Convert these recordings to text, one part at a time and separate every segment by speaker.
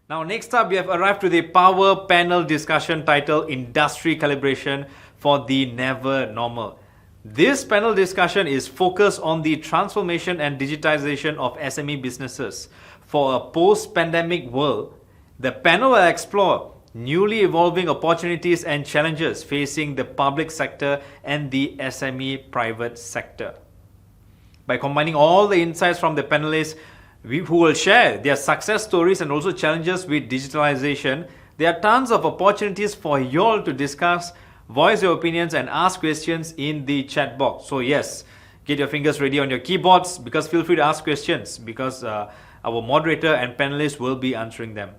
Speaker 1: Now, next up, we have arrived to the power panel discussion titled Industry Calibration for the Never Normal. This panel discussion is focused on the transformation and digitization of SME businesses for a post-pandemic world. The panel will explore newly evolving opportunities and challenges facing the public sector and the SME private sector. By combining all the insights from the panelists who will share their success stories and also challenges with digitalization, there are tons of opportunities for you all to discuss, voice your opinions and ask questions in the chat box. So yes, get your fingers ready on your keyboards because feel free to ask questions because our moderator and panelists will be answering them.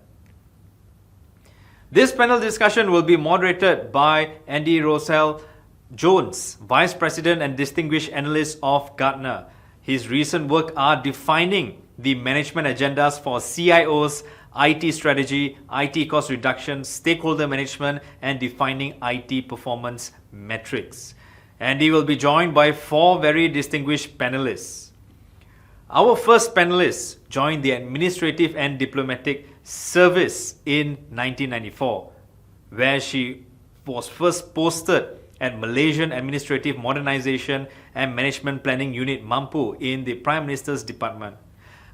Speaker 1: This panel discussion will be moderated by Andy Rowsell-Jones, Vice President and Distinguished Analyst of Gartner. His recent work are defining the management agendas for CIOs, IT strategy, IT cost reduction, stakeholder management, and defining IT performance metrics. Andy will be joined by 4 very distinguished panelists. Our first panelist joined the Administrative and Diplomatic Service in 1994, where she was first posted at Malaysian Administrative Modernization and Management Planning Unit Mampu in the Prime Minister's Department.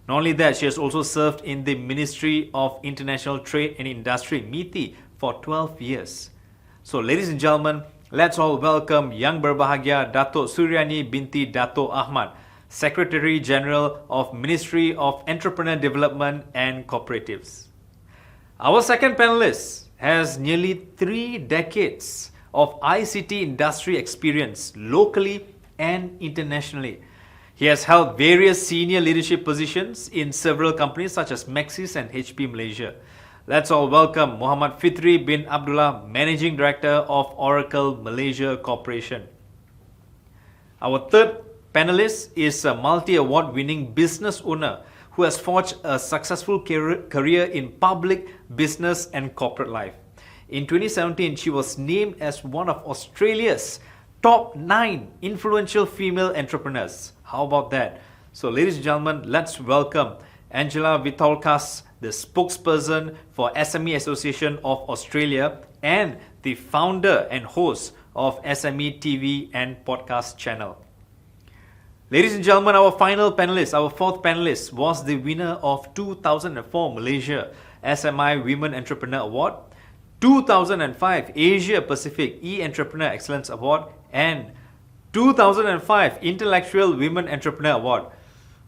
Speaker 1: Not only that, she has also served in the Ministry of International Trade and Industry, MITI, for 12 years. So, ladies and gentlemen, let's all welcome Yang Berbahagia Dato Suriani binti Dato Ahmad, Secretary General of Ministry of Entrepreneur Development and Cooperatives. Our second panelist has nearly 3 decades of ICT industry experience locally and internationally. He has held various senior leadership positions in several companies such as Maxis and HP Malaysia. Let's all welcome Mohamed Fitri bin Abdullah, Managing Director of Oracle Malaysia Corporation. Our third panelist is a multi-award winning business owner who has forged a successful career in public, business and corporate life. In 2017, she was named as one of Australia's top 9 influential female entrepreneurs. How about that? So, ladies and gentlemen, let's welcome Angela Vithoulkas, the spokesperson for SME Association of Australia and the founder and host of SME TV and podcast channel. Ladies and gentlemen, our final panelist, our fourth panelist, was the winner of 2004 Malaysia SMI Women Entrepreneur Award, 2005 Asia Pacific E-Entrepreneur Excellence Award, and 2005 Intellectual Women Entrepreneur Award.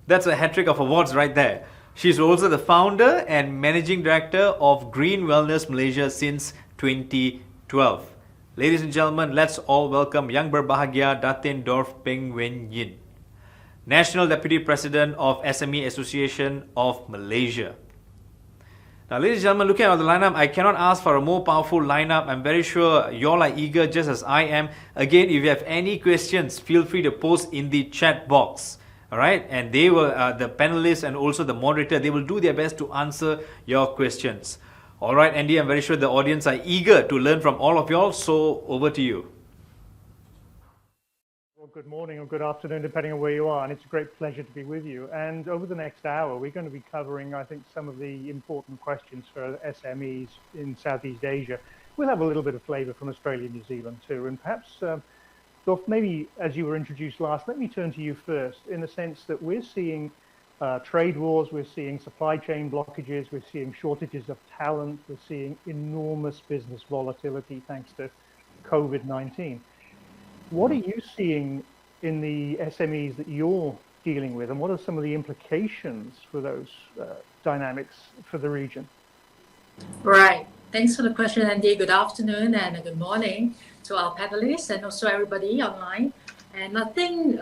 Speaker 1: That's a hat-trick of awards right there. She's also the founder and managing director of Green Wellness Malaysia since 2012. Ladies and gentlemen, let's all welcome Yang Berbahagia Datin Dorph Peng Wen Yin, National Deputy President of SME Association of Malaysia. Now, ladies and gentlemen, looking at the lineup, I cannot ask for a more powerful lineup. I'm very sure you all are eager just as I am. Again, if you have any questions, feel free to post in the chat box. All right, and they will, the panelists and also the moderator, they will do their best to answer your questions. All right, Andy, I'm very sure the audience are eager to learn from all of you all. So over to you.
Speaker 2: Well, good morning or good afternoon, depending on where you are, and it's a great pleasure to be with you. And over the next hour, we're going to be covering, I think, some of the important questions for SMEs in Southeast Asia. We'll have a little bit of flavour from Australia and New Zealand too, and perhaps, Dorph, maybe as you were introduced last, let me turn to you first, in the sense that we're seeing trade wars, we're seeing supply chain blockages, we're seeing shortages of talent, we're seeing enormous business volatility thanks to COVID-19. What are you seeing in the SMEs that you're dealing with, and what are some of the implications for those dynamics for the region?
Speaker 3: Right. Thanks for the question, Andy. Good afternoon and good morning to our panelists and also everybody online. And I think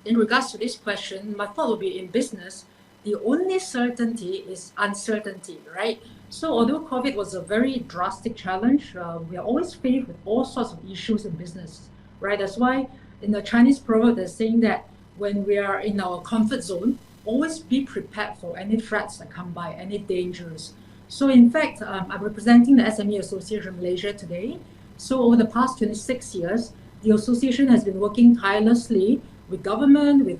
Speaker 3: in regards to this question, my thought would be in business, the only certainty is uncertainty, right? So although COVID was a very drastic challenge, we are always faced with all sorts of issues in business. Right, that's why in the Chinese proverb they're saying that when we are in our comfort zone, always be prepared for any threats that come by, any dangers. So in fact, I'm representing the SME Association Malaysia today. So over the past 26 years, the association has been working tirelessly with government, with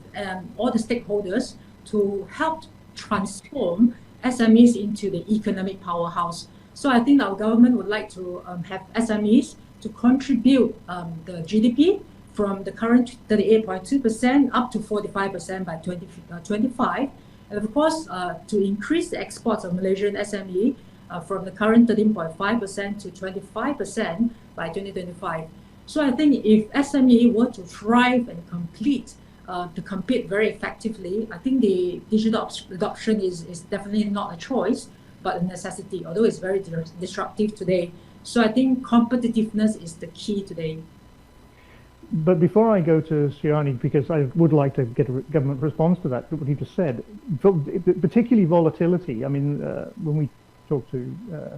Speaker 3: all the stakeholders to help transform SMEs into the economic powerhouse. So I think our government would like to have SMEs to contribute the GDP from the current 38.2% up to 45% by 2025. And of course, to increase the exports of Malaysian SME from the current 13.5% to 25% by 2025. So I think if SME were to thrive and to compete very effectively, I think the digital adoption is definitely not a choice, but a necessity, although it's very disruptive today. So I think competitiveness is the key today.
Speaker 2: But before I go to Suriani, because I would like to get a government response to that, what he just said, particularly volatility. I mean, when we talked to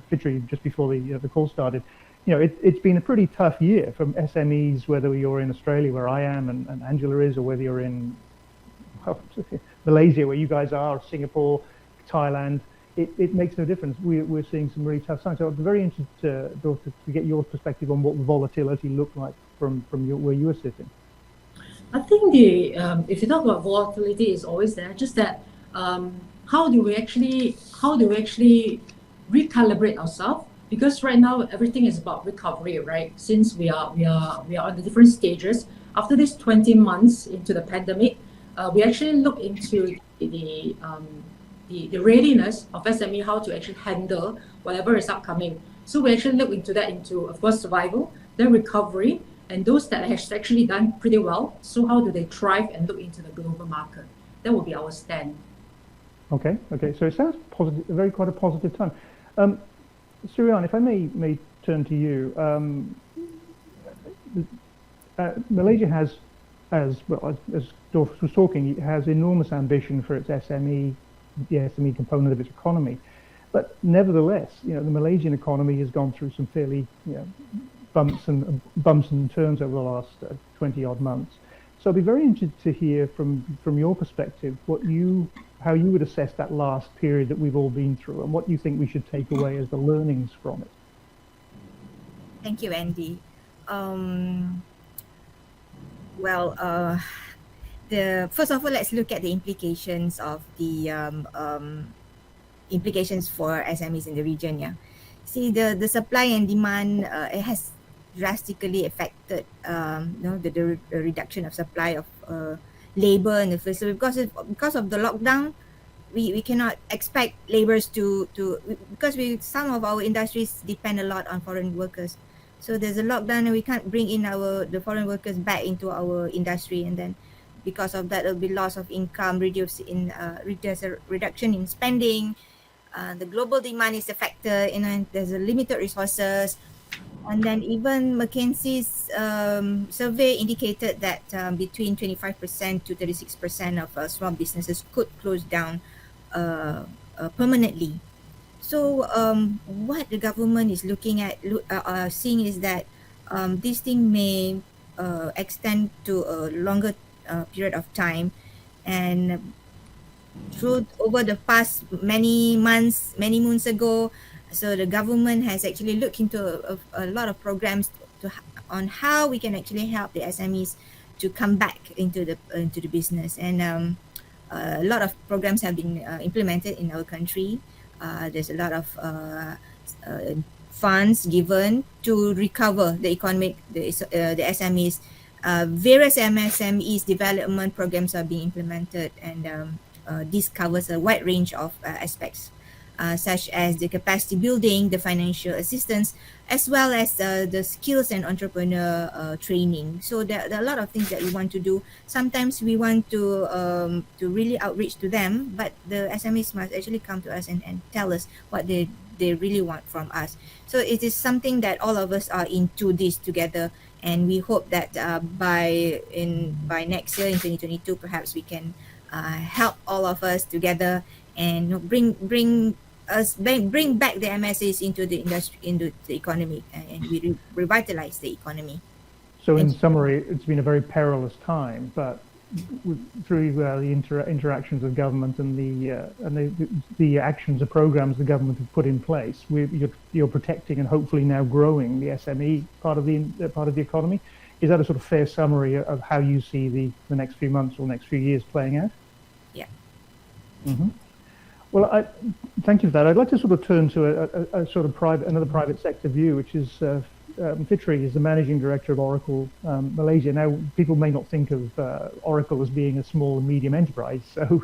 Speaker 2: Fitri just before the call started, it's been a pretty tough year from SMEs, whether you're in Australia, where I am, and Angela is, or whether you're in Malaysia, where you guys are, Singapore, Thailand. It makes no difference. We're seeing some really tough signs. So I'm very interested, Dorph, to get your perspective on what volatility looked like from where you were sitting.
Speaker 3: I think if you talk about volatility, is always there. Just that how do we actually recalibrate ourselves? Because right now everything is about recovery, right? Since we are on the different stages. After this 20 months into the pandemic, we actually look into the readiness of SME, how to actually handle whatever is upcoming. So we actually look into that, of course, survival, then recovery, and those that have actually done pretty well. So how do they thrive and look into the global market? That will be our stand. Okay.
Speaker 2: So it sounds positive, quite a positive time. Suriani, if I may turn to you. Malaysia has, as Dorph was talking, it has enormous ambition for its SME, the SME component of its economy. But nevertheless, the Malaysian economy has gone through some fairly bumps and turns over the last 20 odd months. So I'd be very interested to hear from your perspective how you would assess that last period that we've all been through, and what you think we should take away as the learnings from it.
Speaker 4: Thank you, Andy. First of all, let's look at the implications of the implications for SMEs in the region. Yeah, see the supply and demand it has drastically affected the reduction of supply of labor in the first. So because of the lockdown, we cannot expect laborers to because some of our industries depend a lot on foreign workers. So there's a lockdown and we can't bring in the foreign workers back into our industry, and then because of that there'll be loss of income, reduction in spending. The global demand is a factor, there's a limited resources. And then even McKinsey's survey indicated that between 25% to 36% of small businesses could close down permanently. So what the government is looking at, seeing is that this thing may extend to a longer period of time, and over the past many moons ago. So the government has actually looked into a lot of programs on how we can actually help the SMEs to come back into the business, and a lot of programs have been implemented in our country. There's a lot of funds given to recover the economic, the SMEs. Various MSMEs development programs are being implemented, and this covers a wide range of aspects. Such as the capacity building, the financial assistance, as well as the skills and entrepreneur training. So there are a lot of things that we want to do. Sometimes we want to really outreach to them, but the SMEs must actually come to us and tell us what they really want from us. So it is something that all of us are into this together, and we hope that by next year in 2022, perhaps we can help all of us together and bring back the MSAs into the industry, into the economy, and we revitalize the economy.
Speaker 2: So in summary, it's been a very perilous time, but through the interactions of government and the actions and programs the government have put in place, you're protecting and hopefully now growing the SME part of the economy. Is that a sort of fair summary of how you see the next few months or next few years playing out?
Speaker 4: Yeah.
Speaker 2: Mm-hmm. Well, thank you for that. I'd like to sort of turn to a sort of another private sector view, which is Fitri is the managing director of Oracle Malaysia. Now, people may not think of Oracle as being a small and medium enterprise, so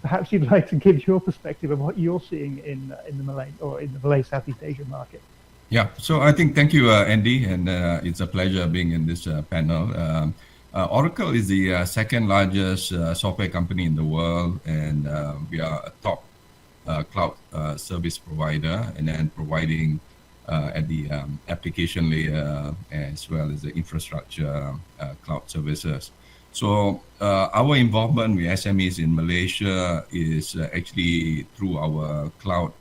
Speaker 2: perhaps you'd like to give your perspective of what you're seeing in the Malay Southeast Asian market.
Speaker 5: Yeah, so I think thank you, Andy, and it's a pleasure being in this panel. Oracle is the second largest software company in the world, and we are a top cloud service provider, and then providing at the application layer as well as the infrastructure cloud services. So our involvement with SMEs in Malaysia is actually through our cloud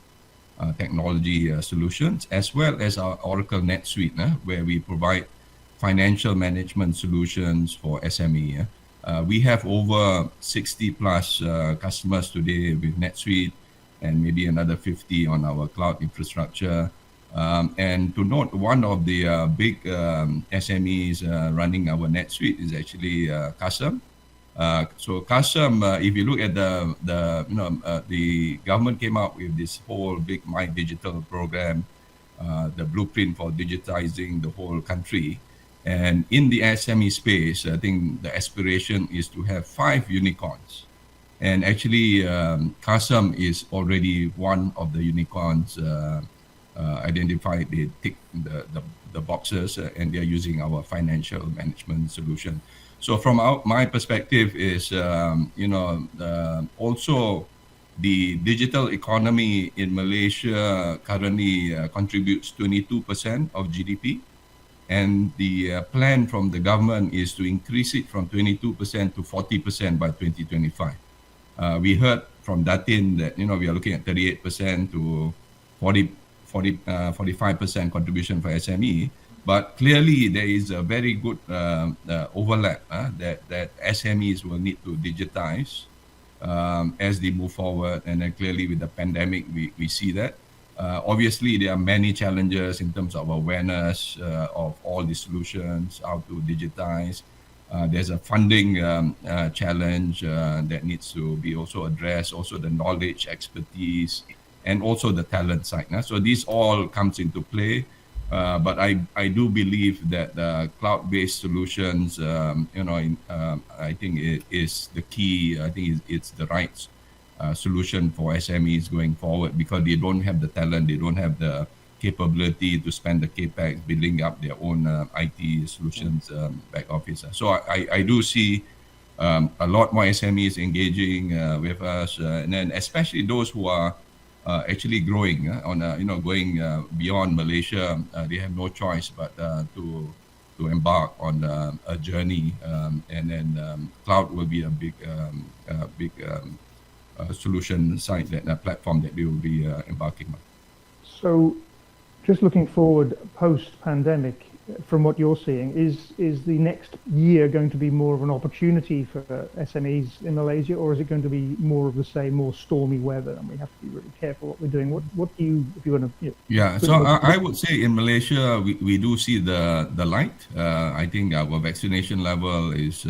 Speaker 5: technology solutions, as well as our Oracle NetSuite, where we provide financial management solutions for SME. We have over 60 plus customers today with NetSuite, and maybe another 50 on our cloud infrastructure. And to note, one of the big SMEs running our NetSuite is actually Kasem. So Kasem, if you look at the government came out with this whole big My Digital program, the blueprint for digitizing the whole country. And in the SME space, I think the aspiration is to have 5 unicorns. And actually, Kasem is already one of the unicorns identified. They tick the boxes, and they're using our financial management solution. So from my perspective is, also the digital economy in Malaysia currently contributes 22% of GDP. And the plan from the government is to increase it from 22% to 40% by 2025. We heard from Datin that, we are looking at 38% to 45% contribution for SME. But clearly, there is a very good overlap that SMEs will need to digitize as they move forward. And then clearly, with the pandemic, we see that. Obviously, there are many challenges in terms of awareness of all the solutions, how to digitize. There's a funding challenge that needs to be also addressed, also the knowledge, expertise, and also the talent side. So this all comes into play. But I do believe that cloud-based solutions, I think it is the key. I think it's the right solution for SMEs going forward, because they don't have the talent, they don't have the capability to spend the capex building up their own IT solutions back office. So I do see a lot more SMEs engaging with us, and then especially those who are actually growing going beyond Malaysia. They have no choice but to embark on a journey, and then cloud will be a big solution site, that platform that they will be embarking on. So,
Speaker 2: just looking forward post-pandemic, from what you're seeing, is the next year going to be more of an opportunity for SMEs in Malaysia, or is it going to be more of the same, more stormy weather, and we have to be really careful what we're doing? What do you, if you want to?
Speaker 5: Yeah, so I would say in Malaysia we do see the light. I think our vaccination level is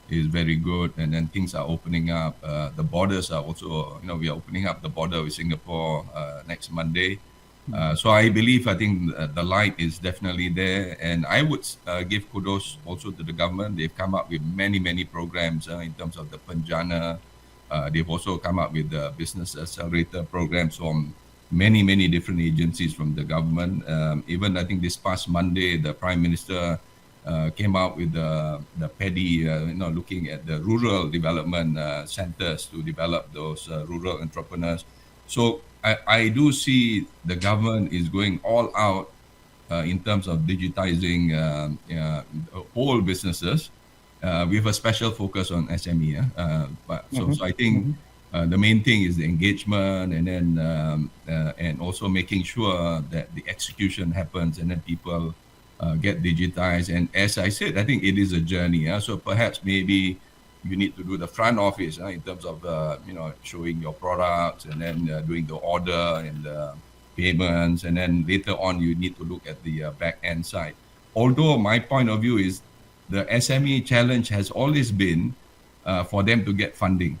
Speaker 5: very good, and then things are opening up. The borders are also, we are opening up the border with Singapore next Monday. So I think the light is definitely there, and I would give kudos also to the government. They've come up with many programs in terms of the Penjana. They've also come up with the business accelerator programs from many different agencies from the government. Even I think this past Monday, the Prime Minister came out with the PADI, looking at the rural development centers to develop those rural entrepreneurs. So I do see the government is going all out in terms of digitizing all businesses with a special focus on SME. So I think the main thing is the engagement, and then and also making sure that the execution happens, and then people get digitized. And as I said, I think it is a journey. So perhaps maybe you need to do the front office in terms of showing your products, and then doing the order and the payments, and then later on you need to look at the back end side. Although my point of view is the SME challenge has always been for them to get funding.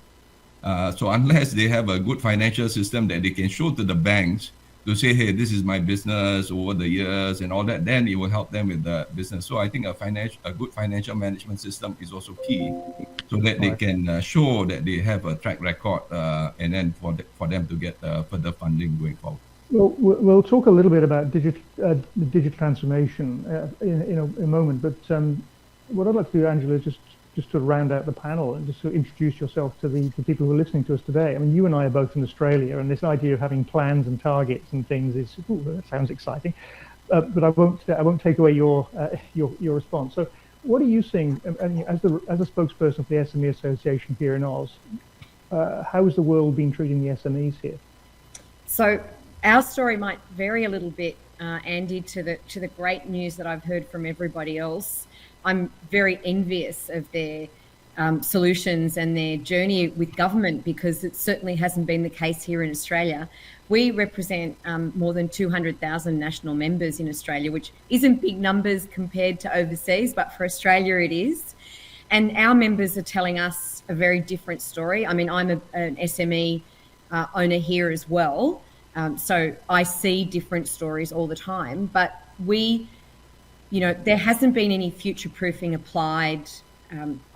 Speaker 5: So unless they have a good financial system that they can show to the banks to say, hey, this is my business over the years and all that, then it will help them with the business. So I think a good financial management system is also key, so that they can show that they have a track record, and then for them to get further funding going forward.
Speaker 2: Well, we'll talk a little bit about digital transformation in a moment, but what I'd like to do, Angela, is just to round out the panel and just to introduce yourself to the people who are listening to us today. I mean, you and I are both in Australia, and this idea of having plans and targets and things is, that sounds exciting, but I won't take away your response. So, what are you seeing, as a spokesperson for the SME Association here in Oz? How has the world been treating the SMEs here?
Speaker 6: So, our story might vary a little bit, Andy, to the great news that I've heard from everybody else. I'm very envious of their solutions and their journey with government, because it certainly hasn't been the case here in Australia. We represent more than 200,000 national members in Australia, which isn't big numbers compared to overseas, but for Australia it is. And our members are telling us a very different story. I mean, I'm an SME owner here as well. So I see different stories all the time, but there hasn't been any future-proofing applied.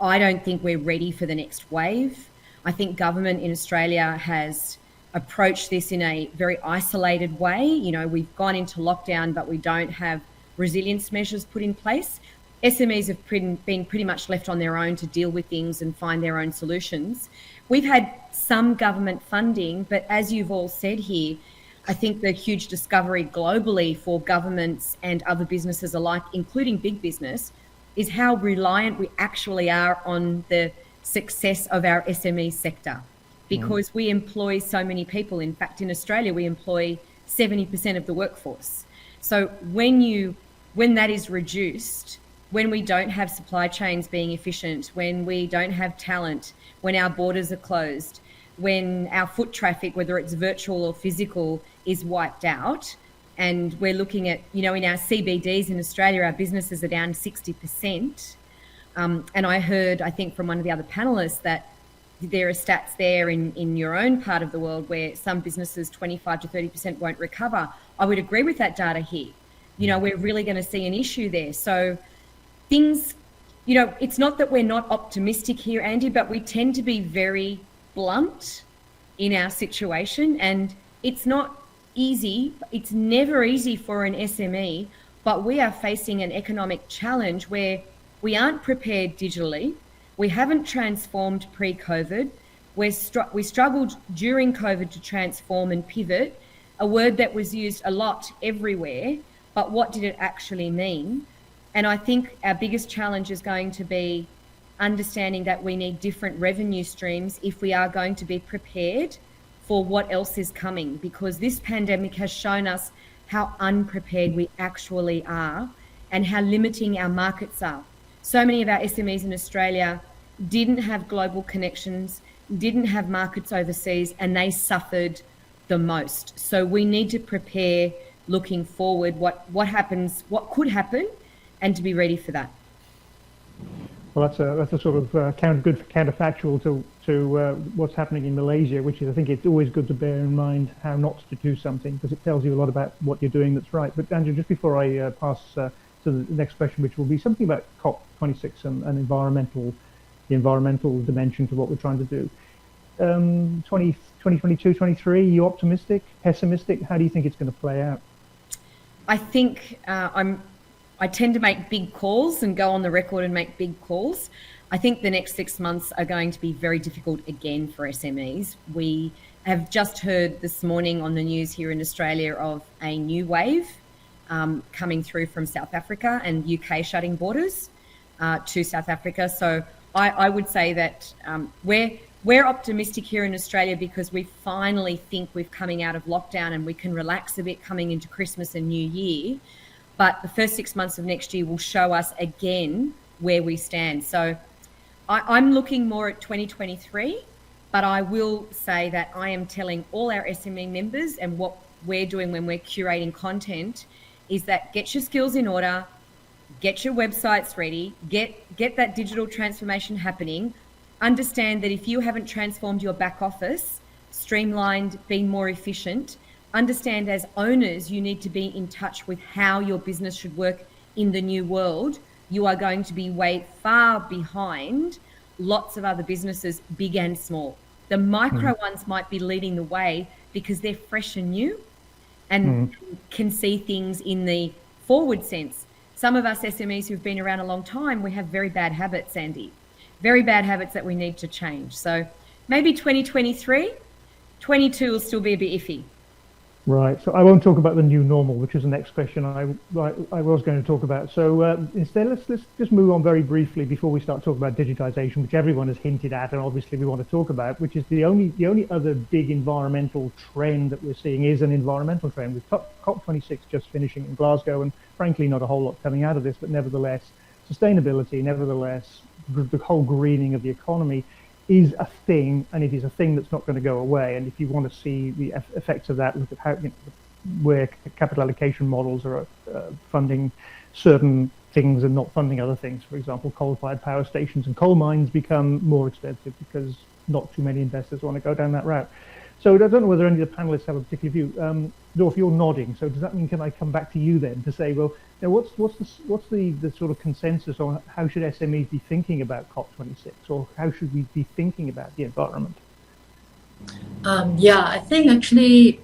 Speaker 6: I don't think we're ready for the next wave. I think government in Australia has approached this in a very isolated way. We've gone into lockdown, but we don't have resilience measures put in place. SMEs have been pretty much left on their own to deal with things and find their own solutions. We've had some government funding, but as you've all said here, I think the huge discovery globally for governments and other businesses alike, including big business, is how reliant we actually are on the success of our SME sector, because we employ so many people. In fact, in Australia, we employ 70% of the workforce. So when that is reduced, when we don't have supply chains being efficient, when we don't have talent, when our borders are closed, when our foot traffic, whether it's virtual or physical, is wiped out, and we're looking at, in our CBDs in Australia, our businesses are down 60%. And I heard, I think, from one of the other panelists that there are stats there in your own part of the world where some businesses 25 to 30% won't recover. I would agree with that data here. We're really going to see an issue there. So things, it's not that we're not optimistic here, Andy, but we tend to be very blunt in our situation, and it's not easy. It's never easy for an SME, but we are facing an economic challenge where we aren't prepared digitally. We haven't transformed pre-COVID. We struggled during COVID to transform and pivot, a word that was used a lot everywhere, but what did it actually mean? And I think our biggest challenge is going to be understanding that we need different revenue streams if we are going to be prepared for what else is coming, because this pandemic has shown us how unprepared we actually are and how limiting our markets are. So many of our SMEs in Australia didn't have global connections, didn't have markets overseas, and they suffered the most. So we need to prepare looking forward what happens, what could happen, and to be ready for that.
Speaker 2: Well, that's a sort of counterfactual to what's happening in Malaysia, which is, I think it's always good to bear in mind how not to do something, because it tells you a lot about what you're doing that's right. But Andrew, just before I pass to the next question, which will be something about COP26 and the environmental dimension to what we're trying to do. 2022, 23, you optimistic, pessimistic? How do you think it's going to play out?
Speaker 6: I think I tend to make big calls and go on the record and make big calls. I think the next 6 months are going to be very difficult again for SMEs. We have just heard this morning on the news here in Australia of a new wave coming through from South Africa, and UK shutting borders to South Africa. So I would say that we're optimistic here in Australia because we finally think we're coming out of lockdown and we can relax a bit coming into Christmas and New Year. But the first 6 months of next year will show us again where we stand. So I'm looking more at 2023, but I will say that I am telling all our SME members, and what we're doing when we're curating content is that get your skills in order, get your websites ready, get that digital transformation happening, understand that if you haven't transformed your back office, streamlined, been more efficient, understand as owners you need to be in touch with how your business should work in the new world, you are going to be way far behind lots of other businesses, big and small. The micro ones might be leading the way because they're fresh and new and can see things in the forward sense. Some of us SMEs who've been around a long time, we have very bad habits, Andy, very bad habits that we need to change. So maybe 2023, 22 will still be a bit iffy.
Speaker 2: Right. So I won't talk about the new normal, which is the next question I was going to talk about. So instead, let's just move on very briefly before we start talking about digitization, which everyone has hinted at, and obviously we want to talk about, which is the only other big environmental trend that we're seeing is an environmental trend, with COP26 just finishing in Glasgow, and frankly not a whole lot coming out of this, but nevertheless, sustainability, nevertheless, the whole greening of the economy is a thing, and it is a thing that's not going to go away. And if you want to see the effects of that, look at how where capital allocation models are funding certain things and not funding other things. For example, coal-fired power stations and coal mines become more expensive because not too many investors want to go down that route. So I don't know whether any of the panelists have a particular view. Dorph, you're nodding. So does that mean, can I come back to you then to say, well, now what's the sort of consensus on how should SMEs be thinking about COP26, or how should we be thinking about the environment?
Speaker 3: I think actually,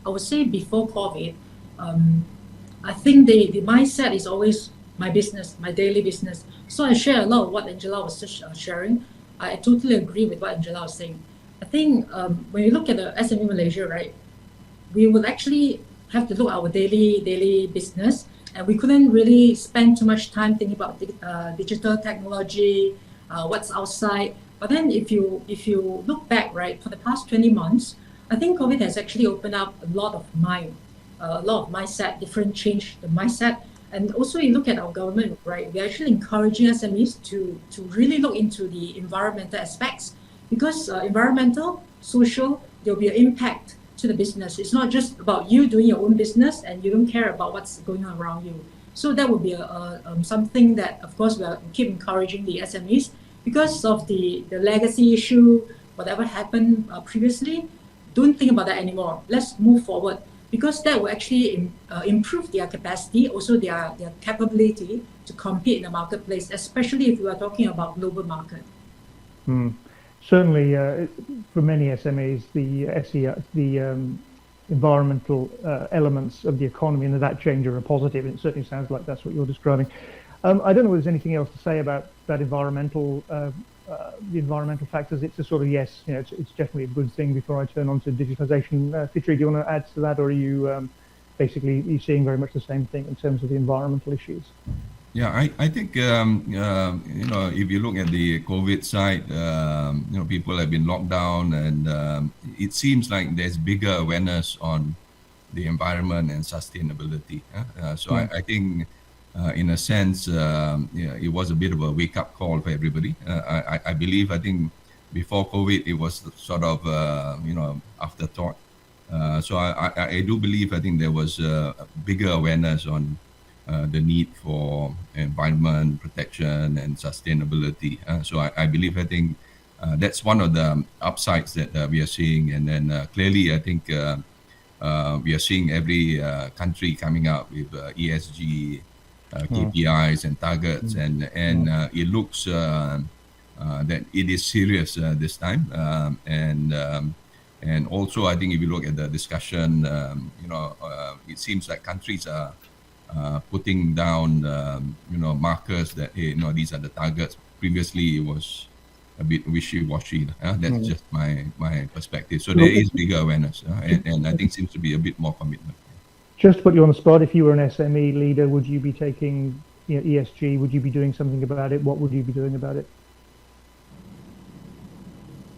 Speaker 3: I would say before COVID, I think the mindset is always my business, my daily business. So I share a lot of what Angela was just sharing. I totally agree with what Angela was saying. I think when you look at the SME Malaysia, right, we would actually have to look at our daily business, and we couldn't really spend too much time thinking about digital technology, what's outside. But then if you look back, right, for the past 20 months, I think COVID has actually opened up a lot of mindset, different change the mindset. And also you look at our government, right, we're actually encouraging SMEs to really look into the environmental aspects, because environmental, social, there'll be an impact to the business. It's not just about you doing your own business and you don't care about what's going on around you. So that would be something that, of course, we'll keep encouraging the SMEs, because of the legacy issue, whatever happened previously. Don't think about that anymore. Let's move forward, because that will actually improve their capacity, also their capability to compete in the marketplace, especially if we are talking about global market.
Speaker 2: Certainly, for many SMEs, the environmental elements of the economy and that change are a positive. And it certainly sounds like that's what you're describing. I don't know if there's anything else to say about that the environmental factors. It's a sort of yes, it's definitely a good thing. Before I turn on to digitization, Fitri, do you want to add to that, or are you basically seeing very much the same thing in terms of the environmental issues?
Speaker 5: Yeah, I think if you look at the COVID side, people have been locked down, and it seems like there's bigger awareness on the environment and sustainability. I think, in a sense, it was a bit of a wake-up call for everybody. I think before COVID, it was sort of afterthought. So I do believe, I think there was a bigger awareness on the need for environment protection and sustainability. So I believe, I think that's one of the upsides that we are seeing. And then clearly, I think we are seeing every country coming out with ESG KPIs and targets, and it looks that it is serious this time. And also, I think if you look at the discussion, it seems like countries are putting down, markers that, hey, these are the targets. Previously, it was a bit wishy-washy. That's just my perspective. So there is bigger awareness, and I think seems to be a bit more commitment.
Speaker 2: Just to put you on the spot, if you were an SME leader, would you be taking ESG? Would you be doing something about it? What would you be doing about it?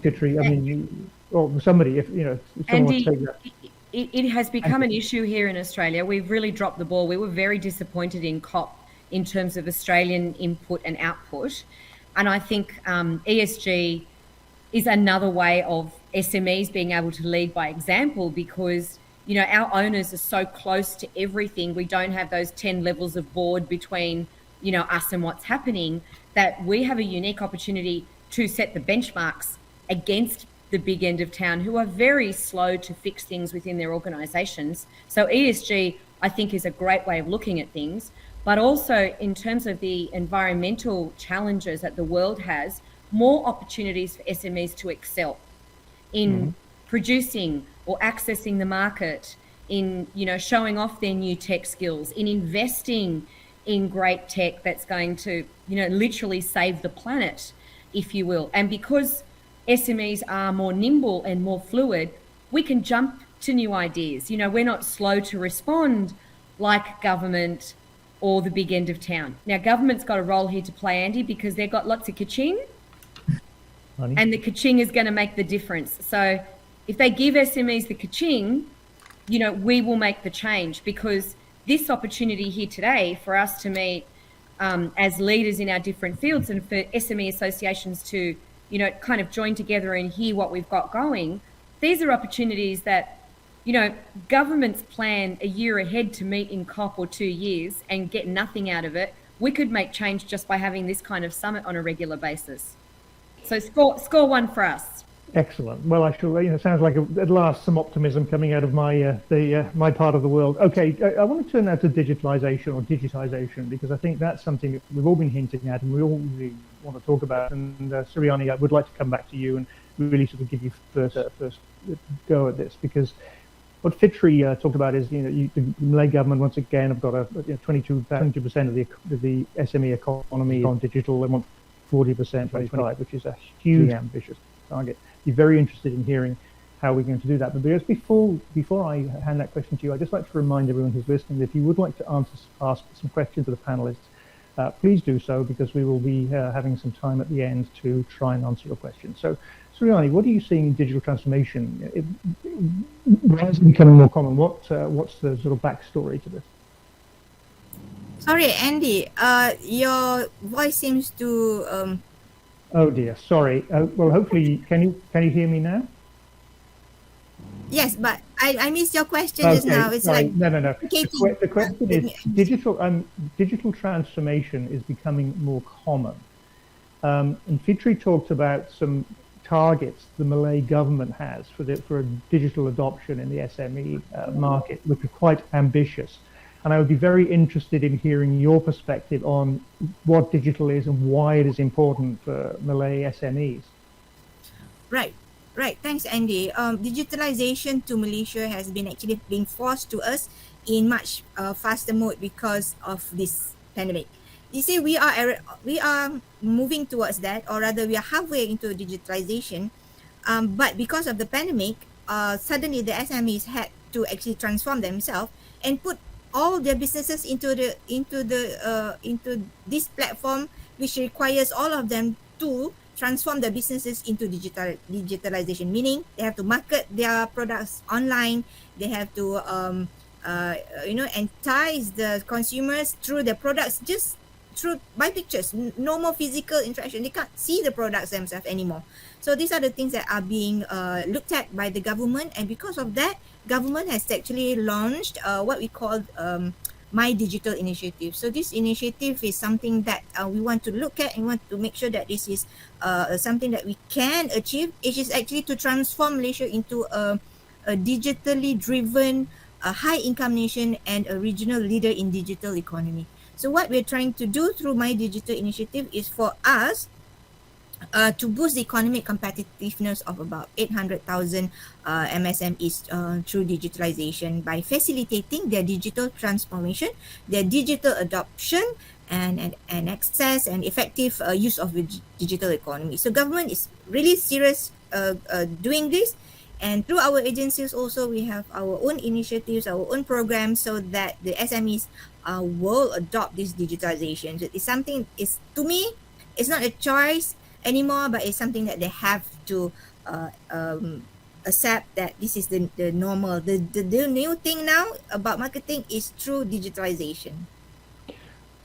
Speaker 2: Fitri, I mean, or somebody, if someone
Speaker 6: Andy,
Speaker 2: wants to take that.
Speaker 6: It has become an issue here in Australia. We've really dropped the ball. We were very disappointed in COP in terms of Australian input and output. And I think ESG is another way of SMEs being able to lead by example, because our owners are so close to everything. We don't have those 10 levels of board between, us and what's happening, that we have a unique opportunity to set the benchmarks against the big end of town, who are very slow to fix things within their organisations. So ESG, I think, is a great way of looking at things. But also in terms of the environmental challenges that the world has, more opportunities for SMEs to excel in producing or accessing the market, in showing off their new tech skills, in investing in great tech that's going to literally save the planet, if you will. And because SMEs are more nimble and more fluid, we can jump to new ideas. We're not slow to respond like government or the big end of town. Now, government's got a role here to play, Andy, because they've got lots of ka-ching, and the ka-ching is going to make the difference. So if they give SMEs the ka-ching, we will make the change, because this opportunity here today for us to meet as leaders in our different fields and for SME associations to kind of join together and hear what we've got going. These are opportunities that, governments plan a year ahead to meet in COP or 2 years and get nothing out of it. We could make change just by having this kind of summit on a regular basis. So score one for us.
Speaker 2: Excellent. Well, I shall. Sounds like at last some optimism coming out of my my part of the world. Okay, I want to turn now to digitalization or digitization, because I think that's something that we've all been hinting at and we all really want to talk about. And Suriani, I would like to come back to you and really sort of give you first go at this, because what Fitri talked about is the Malay government once again have got a 22% of the SME economy on digital. They want 40% 2025, which is a huge ambitious target. Be very interested in hearing how we're going to do that. But just before I hand that question to you, I'd just like to remind everyone who's listening that if you would like to ask some questions to the panelists, please do so, because we will be having some time at the end to try and answer your questions. So, Suriani, what are you seeing in digital transformation? Why is it becoming more common? What's the sort of backstory to this?
Speaker 4: Sorry, Andy, your voice seems to...
Speaker 2: Oh dear, sorry. Well, hopefully, can you hear me now?
Speaker 4: Yes, but I missed your question just now. It's
Speaker 2: sorry.
Speaker 4: like
Speaker 2: No. The question is digital transformation is becoming more common. And Fitri talked about some targets the Malay government has for a digital adoption in the SME market, which are quite ambitious. And I would be very interested in hearing your perspective on what digital is and why it is important for Malay SMEs.
Speaker 4: Right. Thanks, Andy. Digitalization to Malaysia has been actually being forced to us in much faster mode because of this pandemic. You see, we are moving towards that, or rather, we are halfway into digitalization. But because of the pandemic, suddenly the SMEs had to actually transform themselves and put all their businesses into this platform, which requires all of them to transform their businesses into digitalization, meaning they have to market their products online. They have to entice the consumers through their products just by pictures. No more physical interaction. They can't see the products themselves anymore. So these are the things that are being looked at by the government, and because of that, government has actually launched what we call My Digital Initiative. So this initiative is something that we want to look at and want to make sure that this is something that we can achieve. It is actually to transform Malaysia into a digitally driven, high-income nation and a regional leader in digital economy. So what we're trying to do through My Digital Initiative is for us to boost the economic competitiveness of about 800,000 MSMEs through digitalization by facilitating their digital transformation, their digital adoption, and access and effective use of the digital economy. So government is really serious doing this, and through our agencies also we have our own initiatives, our own programs, so that the SMEs will adopt this digitalization. So it's something, to me, it's not a choice anymore, but it's something that they have to accept, that this is the normal. The new thing now about marketing is through digitalization.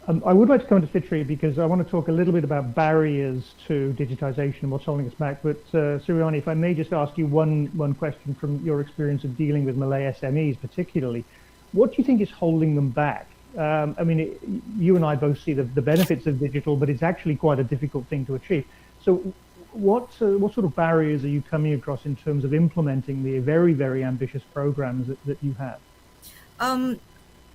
Speaker 2: I would like to come to Fitri, because I want to talk a little bit about barriers to digitization and what's holding us back. But Suriani, if I may just ask you one question from your experience of dealing with Malay SMEs particularly, what do you think is holding them back? I mean, you and I both see the benefits of digital, but it's actually quite a difficult thing to achieve. So what sort of barriers are you coming across in terms of implementing the very, very ambitious programs that you have?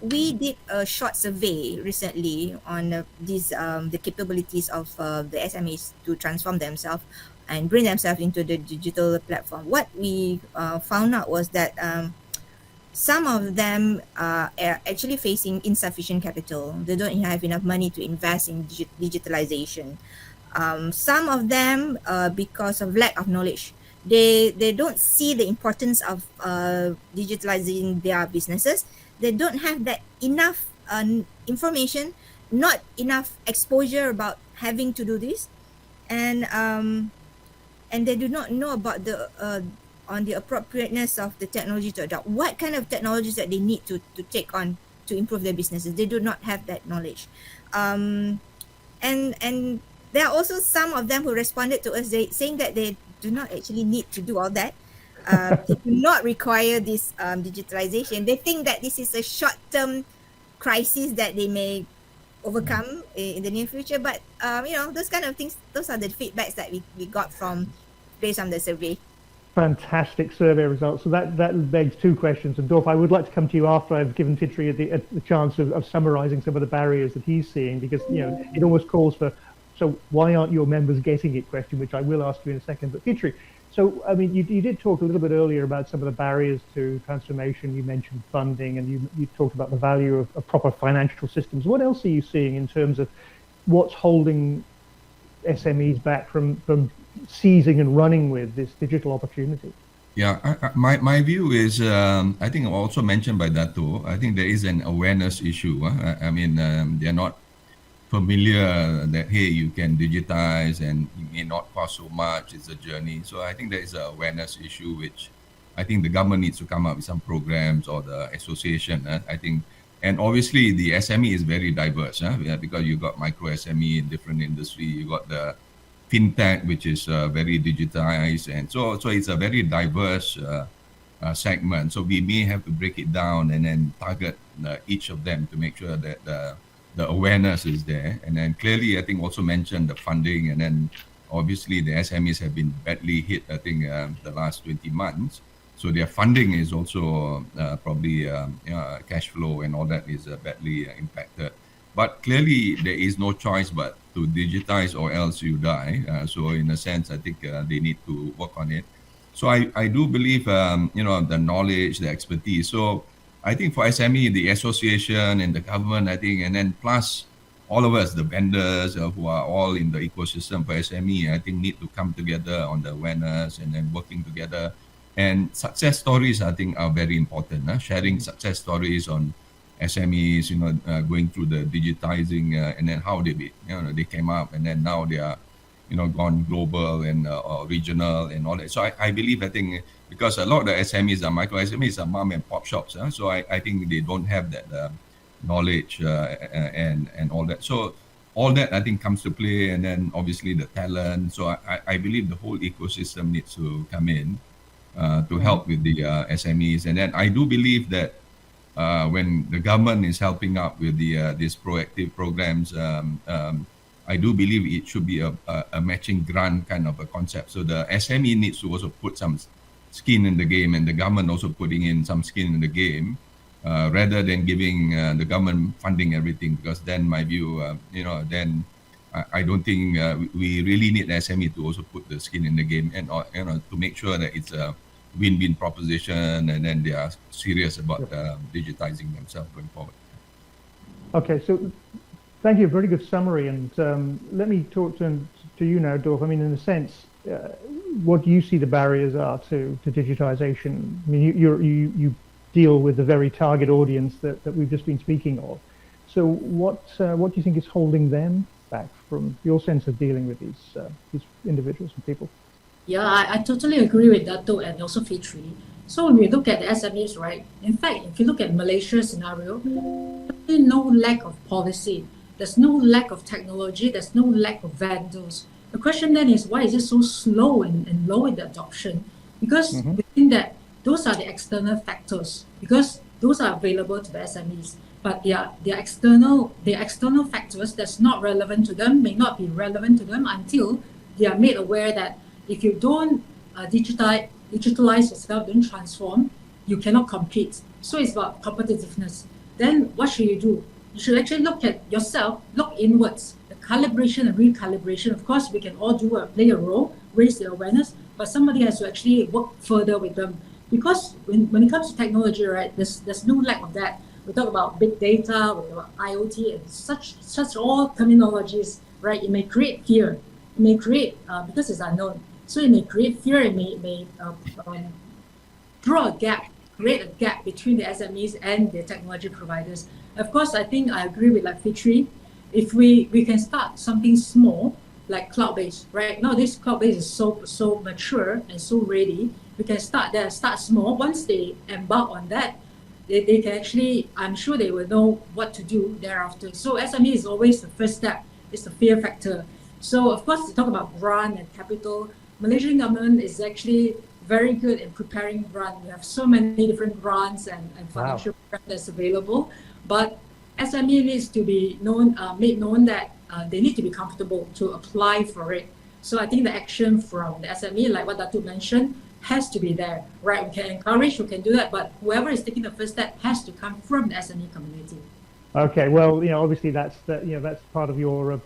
Speaker 4: We did a short survey recently on the capabilities of the SMEs to transform themselves and bring themselves into the digital platform. What we found out was that some of them are actually facing insufficient capital. They don't have enough money to invest in digitalization. Some of them, because of lack of knowledge, they don't see the importance of digitalizing their businesses. They don't have that enough information, not enough exposure about having to do this, and they do not know about the on the appropriateness of the technology to adopt. What kind of technologies that they need to take on to improve their businesses? They do not have that knowledge, and there are also some of them who responded to us saying that they do not actually need to do all that. They do not require this digitalization. They think that this is a short-term crisis that they may overcome in the near future. But those kind of things, those are the feedbacks that we got from based on the survey.
Speaker 2: Fantastic survey results. So that begs two questions. And Dorph, I would like to come to you after I've given Fitri the chance of summarizing some of the barriers that he's seeing, because it almost calls for, so why aren't your members getting it question, which I will ask you in a second. But Fitri, so I mean, you did talk a little bit earlier about some of the barriers to transformation. You mentioned funding, and you talked about the value of proper financial systems. What else are you seeing in terms of what's holding SMEs back from seizing and running with this digital opportunity?
Speaker 5: Yeah, my view is, I think also mentioned by Dato, I think there is an awareness issue. I mean, they're not familiar that, hey, you can digitize and it may not cost so much, it's a journey. So I think there is an awareness issue, which I think the government needs to come up with some programs, or the association, I think. And obviously the SME is very diverse, because you got micro SME in different industry, you got the fintech, which is very digitized, and so it's a very diverse segment. So we may have to break it down and then target each of them to make sure that the awareness is there. And then clearly, I think also mentioned the funding, and then obviously the SMEs have been badly hit, I think, the last 20 months. So their funding is also probably cash flow and all that is badly impacted. But clearly, there is no choice but to digitize, or else you die. So in a sense, I think they need to work on it. So I do believe, the knowledge, the expertise. So I think for SME, the association and the government, I think, and then plus all of us, the vendors who are all in the ecosystem for SME, I think need to come together on the awareness and then working together. And success stories, I think, are very important. Sharing success stories on SMEs, going through the digitizing and then how they came up, and then now they are, gone global and regional and all that. So I believe, I think, because a lot of the SMEs are micro SMEs are mom and pop shops. So I think they don't have that knowledge and all that. So all that, I think, comes to play, and then obviously the talent. So I believe the whole ecosystem needs to come in to help with the SMEs. And then I do believe that when the government is helping out with these proactive programs, I do believe it should be a matching grant kind of a concept. So the SME needs to also put some skin in the game, and the government also putting in some skin in the game, rather than giving the government funding everything. Because then my view, then I don't think we really need the SME to also put the skin in the game, and to make sure that it's a win-win proposition, and then they are serious about digitizing themselves going forward.
Speaker 2: Okay, so thank you, very good summary. And let me talk to you now, Dorph. I mean, in a sense, what do you see the barriers are to digitization? I mean, you deal with the very target audience that we've just been speaking of. So what do you think is holding them back from your sense of dealing with these individuals and people?
Speaker 3: Yeah, I totally agree with Dato and also Fitri. So when we look at the SMEs, right, in fact, if you look at Malaysia's scenario, there's no lack of policy, there's no lack of technology, there's no lack of vendors. The question then is, why is it so slow and low in the adoption? Because we think that those are the external factors, because those are available to the SMEs, but they are external factors that's not relevant to them, may not be relevant to them until they are made aware that if you don't digitalize yourself, don't transform, you cannot compete. So it's about competitiveness. Then what should you do? You should actually look at yourself, look inwards. The calibration and recalibration, of course, we can all play a role, raise the awareness, but somebody has to actually work further with them. Because when it comes to technology, right, there's no lack of that. We talk about big data, we talk about IoT, and such all terminologies, right? It may create fear. It may create, because it's unknown. So it may create fear, it may create a gap between the SMEs and the technology providers. Of course, I think I agree with like Fitri. If we can start something small, like cloud-based, right? Now this cloud-based is so mature and so ready. We can start there, start small. Once they embark on that, they can actually, I'm sure they will know what to do thereafter. So SME is always the first step. It's the fear factor. So of course, to talk about grant and capital, Malaysian government is actually very good in preparing grant. We have so many different grants and financial programs that's available. But SME needs to be made known that they need to be comfortable to apply for it. So I think the action from the SME, like what Dato mentioned, has to be there, right? We can encourage, we can do that, but whoever is taking the first step has to come from the SME community.
Speaker 2: Okay, well, obviously that's part of your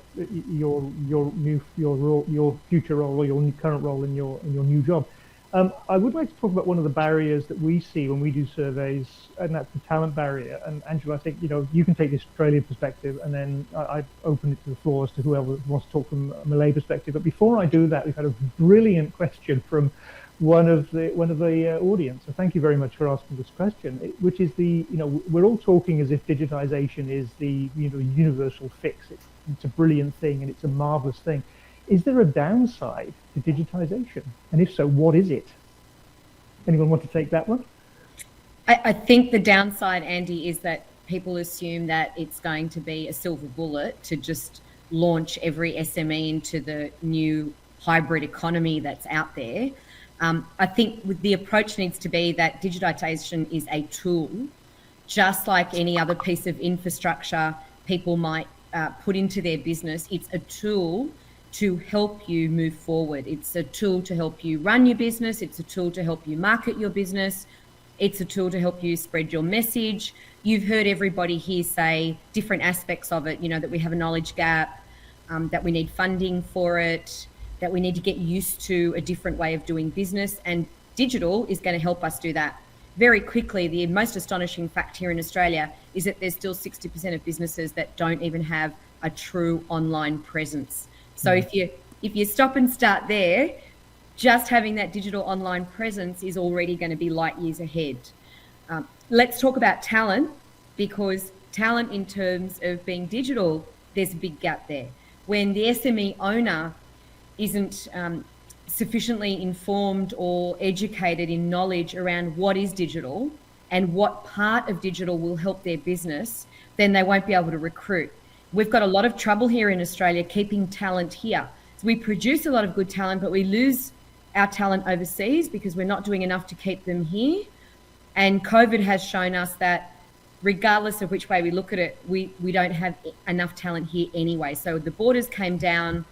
Speaker 2: future role or your current role in your new job. I would like to talk about one of the barriers that we see when we do surveys, and that's the talent barrier. And Angela, I think you can take the Australian perspective, and then I open it to the floor as to whoever wants to talk from a Malay perspective. But before I do that, we've had a brilliant question from one of the audience. So thank you very much for asking this question, which is we're all talking as if digitization is the universal fix. It's a brilliant thing and it's a marvelous thing. Is there a downside to digitization? And if so, what is it? Anyone want to take that one?
Speaker 6: I think the downside, Andy, is that people assume that it's going to be a silver bullet to just launch every SME into the new hybrid economy that's out there. I think the approach needs to be that digitization is a tool, just like any other piece of infrastructure people might put into their business. It's a tool to help you move forward. It's a tool to help you run your business. It's a tool to help you market your business. It's a tool to help you spread your message. You've heard everybody here say different aspects of it, that we have a knowledge gap, that we need funding for it, that we need to get used to a different way of doing business, and digital is going to help us do that. Very quickly, the most astonishing fact here in Australia is that there's still 60% of businesses that don't even have a true online presence. So if you stop and start there, just having that digital online presence is already going to be light years ahead. Let's talk about talent, because talent in terms of being digital, there's a big gap there. When the SME owner isn't sufficiently informed or educated in knowledge around what is digital and what part of digital will help their business, then they won't be able to recruit. We've got a lot of trouble here in Australia keeping talent here. So we produce a lot of good talent, but we lose our talent overseas because we're not doing enough to keep them here. And COVID has shown us that regardless of which way we look at it, we don't have enough talent here anyway. So the borders came down,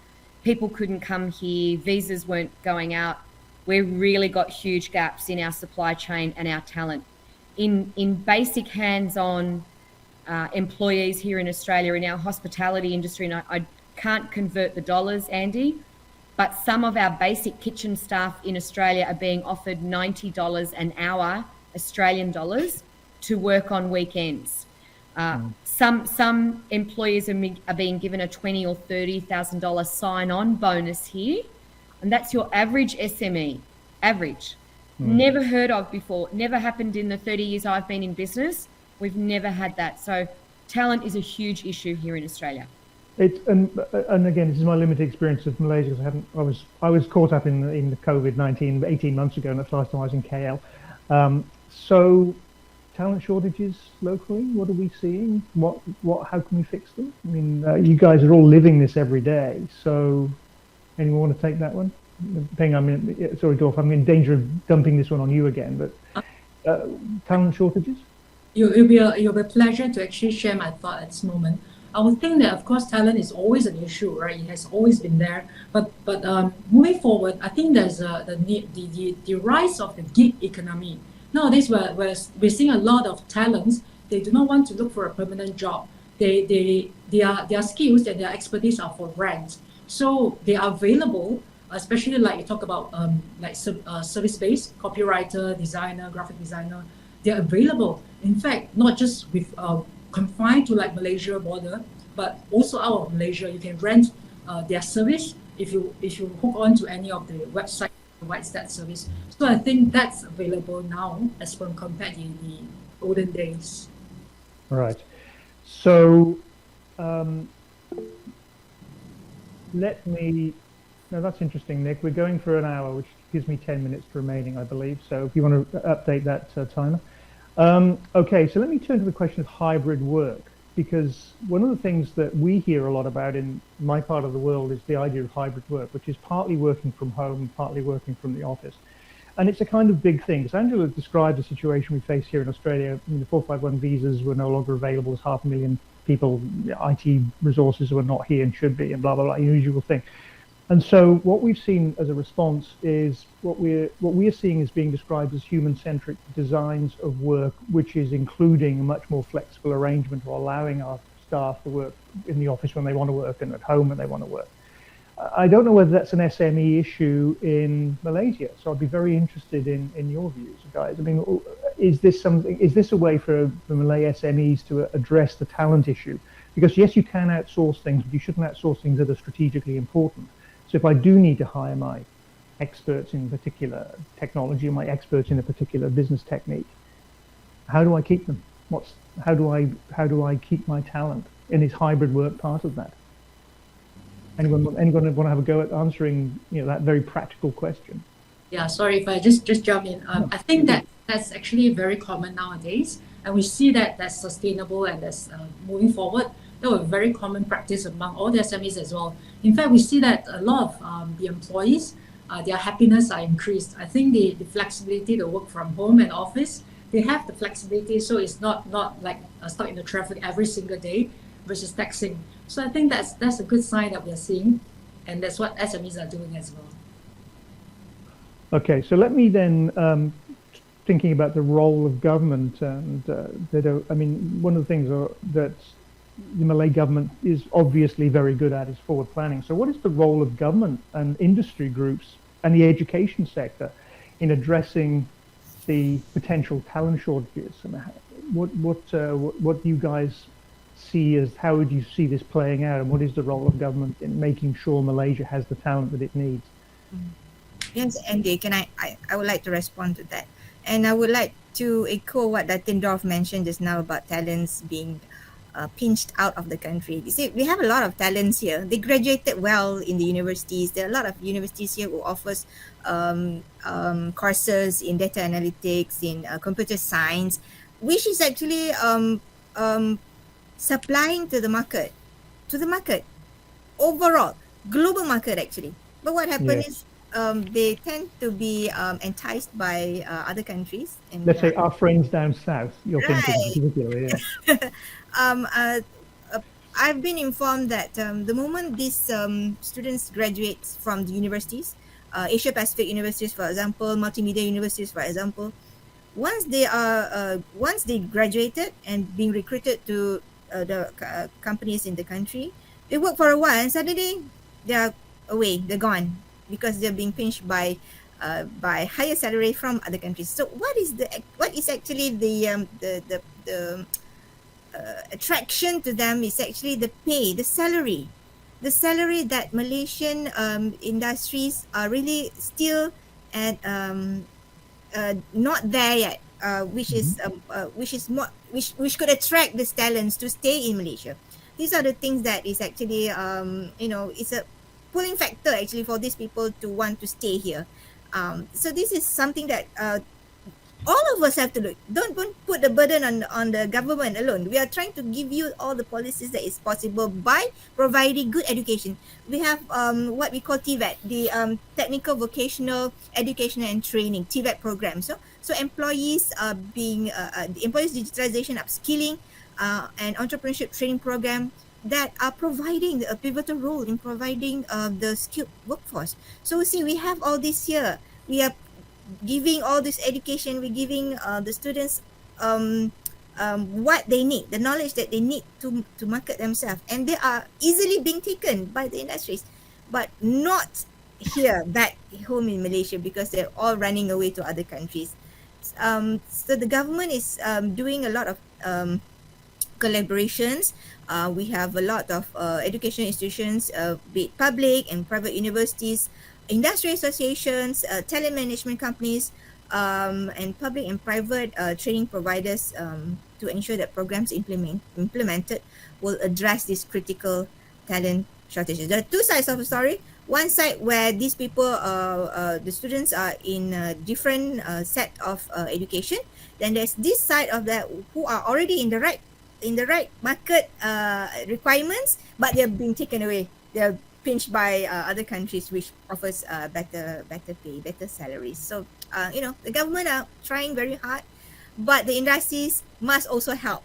Speaker 6: people couldn't come here, visas weren't going out. We've really got huge gaps in our supply chain and our talent. In basic hands-on employees here in Australia, in our hospitality industry, and I can't convert the dollars, Andy, but some of our basic kitchen staff in Australia are being offered $90 an hour, Australian dollars, to work on weekends. Some employers are being given a $20,000 or $30,000 sign-on bonus here, and that's your average SME, average. Never heard of before, never happened in the 30 years I've been in business. We've never had that. So talent is a huge issue here in Australia.
Speaker 2: And again, this is my limited experience of Malaysia. I was caught up in the COVID-19 18 months ago, and that's the last time I was in KL. So talent shortages locally, what are we seeing? How can we fix them? I mean, you guys are all living this every day. So anyone want to take that one? Peng, Dorph, I'm in danger of dumping this one on you again, but talent shortages?
Speaker 3: It'll be a pleasure to actually share my thought at this moment. I would think that, of course, talent is always an issue, right? It has always been there. But moving forward, I think there's the rise of the gig economy. Nowadays, we're seeing a lot of talents. They do not want to look for a permanent job. Their skills and their expertise are for rent. So they are available, especially like you talk about service-based, copywriter, designer, graphic designer. They're available. In fact, not just with confined to like Malaysia border, but also out of Malaysia, you can rent their service if you hook on to any of the website that provides that service. So I think that's available now as compared to the olden days.
Speaker 2: Right. So now that's interesting, Nick. We're going for an hour, which gives me 10 minutes remaining, I believe. So if you want to update that timer. Okay, so let me turn to the question of hybrid work, because one of the things that we hear a lot about in my part of the world is the idea of hybrid work, which is partly working from home, partly working from the office. And it's a kind of big thing. So Angela described the situation we face here in Australia. I mean, the 451 visas were no longer available. There's 500,000 people, IT resources were not here and should be, and blah, blah, blah, usual thing. And so what we've seen as a response is what we're seeing is being described as human-centric designs of work, which is including a much more flexible arrangement for allowing our staff to work in the office when they want to work and at home when they want to work. I don't know whether that's an SME issue in Malaysia, so I'd be very interested in your views, guys. I mean, is this a way for the Malay SMEs to address the talent issue? Because yes, you can outsource things, but you shouldn't outsource things that are strategically important. So if I do need to hire my experts in particular technology, or my experts in a particular business technique, how do I keep them? How do I keep my talent? And is hybrid work part of that? Anyone want to have a go at answering that very practical question?
Speaker 3: Yeah, sorry if I just jump in. I think that's actually very common nowadays, and we see that that's sustainable and that's moving forward. That was a very common practice among all the SMEs as well. In fact, we see that a lot of the employees, their happiness are increased. I think the flexibility to work from home and office, they have the flexibility, so it's not like stuck in the traffic every single day versus taxing. So I think that's a good sign that we are seeing, and that's what SMEs are doing as well.
Speaker 2: Okay, so let me then, thinking about the role of government, and I mean, one of the things that the Malay government is obviously very good at is forward planning. So what is the role of government and industry groups and the education sector in addressing the potential talent shortages? And what do you guys see as, how would you see this playing out, and what is the role of government in making sure Malaysia has the talent that it needs?
Speaker 4: Yes, Andy, I would like to respond to that. And I would like to echo what Datin Dorph mentioned just now about talents being pinched out of the country. You see, we have a lot of talents here. They graduated well in the universities. There are a lot of universities here who offers courses in data analytics, in computer science, which is actually supplying to the market, overall, global market actually. But what happens is they tend to be enticed by other countries. And,
Speaker 2: let's say our friends down south, you're thinking particularly, yeah.
Speaker 4: I've been informed that the moment these students graduate from the universities, Asia Pacific universities, for example, multimedia universities, for example, once they graduated and being recruited to the companies in the country, they work for a while and suddenly they're away, they're gone, because they're being pinched by higher salary from other countries. So what is actually the attraction to them is actually the pay, the salary that Malaysian industries are really still at not there yet, which could attract these talents to stay in Malaysia. These are the things that is actually it's a pulling factor actually for these people to want to stay here. So this is something that all of us have to look. Don't put the burden on the government alone. We are trying to give you all the policies that is possible by providing good education. We have what we call TVET, the Technical Vocational Education and Training, TVET program. So employees are being the employees digitalization, upskilling, and entrepreneurship training program that are providing a pivotal role in providing the skilled workforce. So see, we have all this here. We are giving all this education. We're giving the students what they need, the knowledge that they need to market themselves, and they are easily being taken by the industries, but not here back home in Malaysia, because they're all running away to other countries. So the government is doing a lot of collaborations. We have a lot of education institutions, be it public and private universities, industry associations, talent management companies, and public and private training providers to ensure that programs implemented will address these critical talent shortages. There are two sides of the story. One side where these people, the students are in a different set of education. Then there's this side of that who are already in the right market requirements, but they're being taken away. They're pinched by other countries which offers better pay, better salaries. So the government are trying very hard, but the industries must also help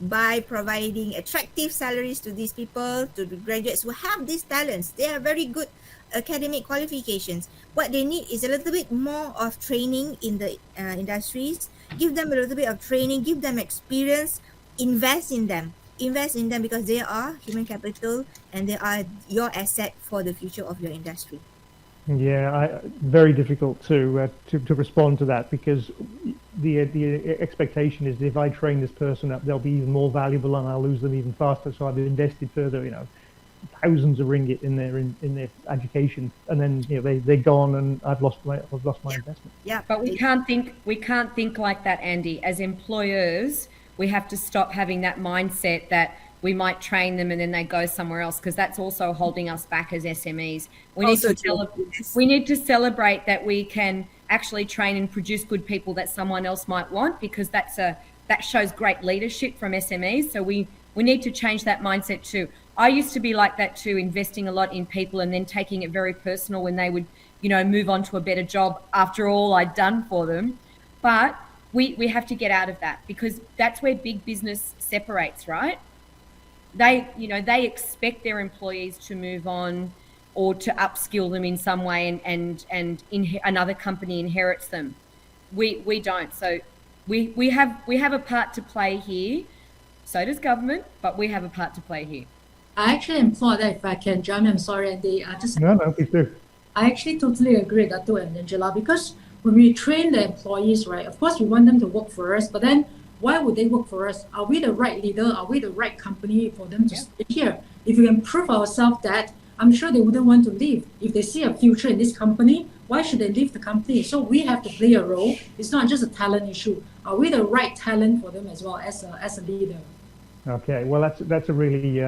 Speaker 4: by providing attractive salaries to these people, to the graduates who have these talents. They are very good academic qualifications. What they need is a little bit more of training in the industries. Give them a little bit of training, give them experience, invest in them because they are human capital and they are your asset for the future of your industry.
Speaker 2: Yeah, very difficult to respond to that, because the expectation is that if I train this person up, they'll be even more valuable and I'll lose them even faster. So I've invested further, thousands of ringgit in their education, and then they're gone and I've lost my investment.
Speaker 4: Yeah,
Speaker 6: but we can't think like that, Andy. As employers, we have to stop having that mindset that we might train them and then they go somewhere else, because that's also holding us back as SMEs. We need to celebrate that we can actually train and produce good people that someone else might want, because that shows great leadership from SMEs. So we need to change that mindset too. I used to be like that too, investing a lot in people and then taking it very personal when they would, move on to a better job after all I'd done for them. But we have to get out of that, because that's where big business separates, right? They expect their employees to move on or to upskill them in some way, and another company inherits them. We don't. So we have a part to play here. So does government, but we have a part to play here.
Speaker 3: I actually implore that if I can jump in, I'm sorry, Andy.
Speaker 2: No, please do.
Speaker 3: I actually totally agree, Dato and Angela, because when we train the employees, right, of course we want them to work for us, but then why would they work for us? Are we the right leader? Are we the right company for them to stay here? If we can prove ourselves that, I'm sure they wouldn't want to leave. If they see a future in this company, why should they leave the company? So we have to play a role. It's not just a talent issue. Are we the right talent for them as well as a leader? Okay, well that's a really